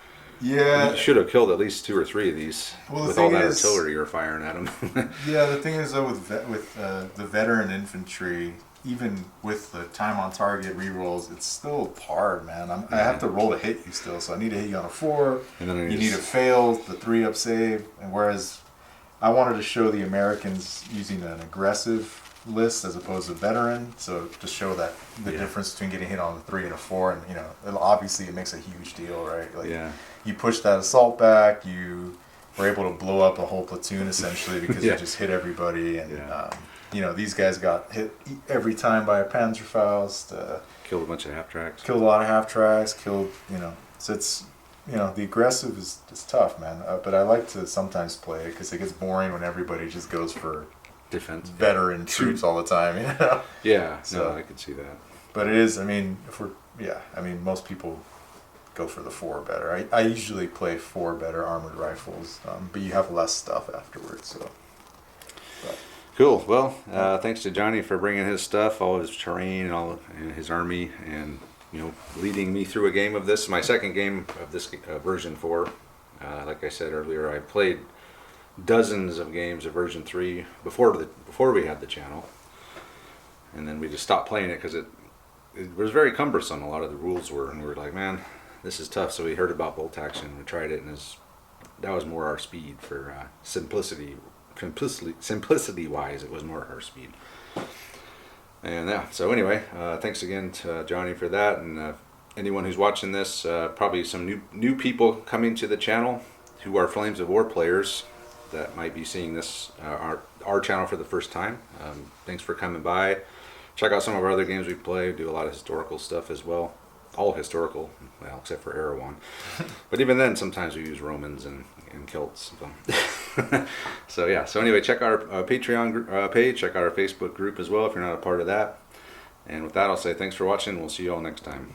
Yeah. You should have killed at least 2 or 3 of these with all that artillery you're firing at them. Yeah, the thing is though with the veteran infantry, even with the time on target rerolls, it's still hard, man. I have to roll to hit you still, so I need to hit you on a 4. And then you need to fail the 3 up save, and whereas I wanted to show the Americans using an aggressive list as opposed to veteran, so to show that the difference between getting hit on the 3 and a 4, and obviously it makes a huge deal, right? Like you push that assault back, you were able to blow up a whole platoon essentially because you just hit everybody, and these guys got hit every time by a Panzerfaust. Killed a bunch of half tracks. Killed a lot of half tracks. So it's the aggressive is tough, man. But I like to sometimes play it because it gets boring when everybody just goes for defense, veteran troops all the time. Yeah, so, no, I can see that. But it is. I mean, most people go for the 4 better. I usually play 4 better armored rifles, but you have less stuff afterwards. So. But. Cool. Well, thanks to Johnny for bringing his stuff, all his terrain, and all his army, and leading me through a game of this. My second game of this version 4. Like I said earlier, I played dozens of games of version 3 before we had the channel, and then we just stopped playing it because it was very cumbersome. A lot of the rules were, and we were like, man, this is tough. So we heard about bolt action, we tried it, and that was more our speed for simplicity wise. It was more our speed. And yeah, so anyway, thanks again to Johnny for that, and anyone who's watching this, probably some new people coming to the channel who are Flames of War players that might be seeing this our channel for the first time. Thanks for coming by. Check out some of our other games we play. We do a lot of historical stuff as well. All historical, well, except for Erewhon. But even then, sometimes we use Romans and Celts. So yeah. So anyway, check our Patreon page. Check out our Facebook group as well if you're not a part of that. And with that, I'll say thanks for watching. We'll see you all next time.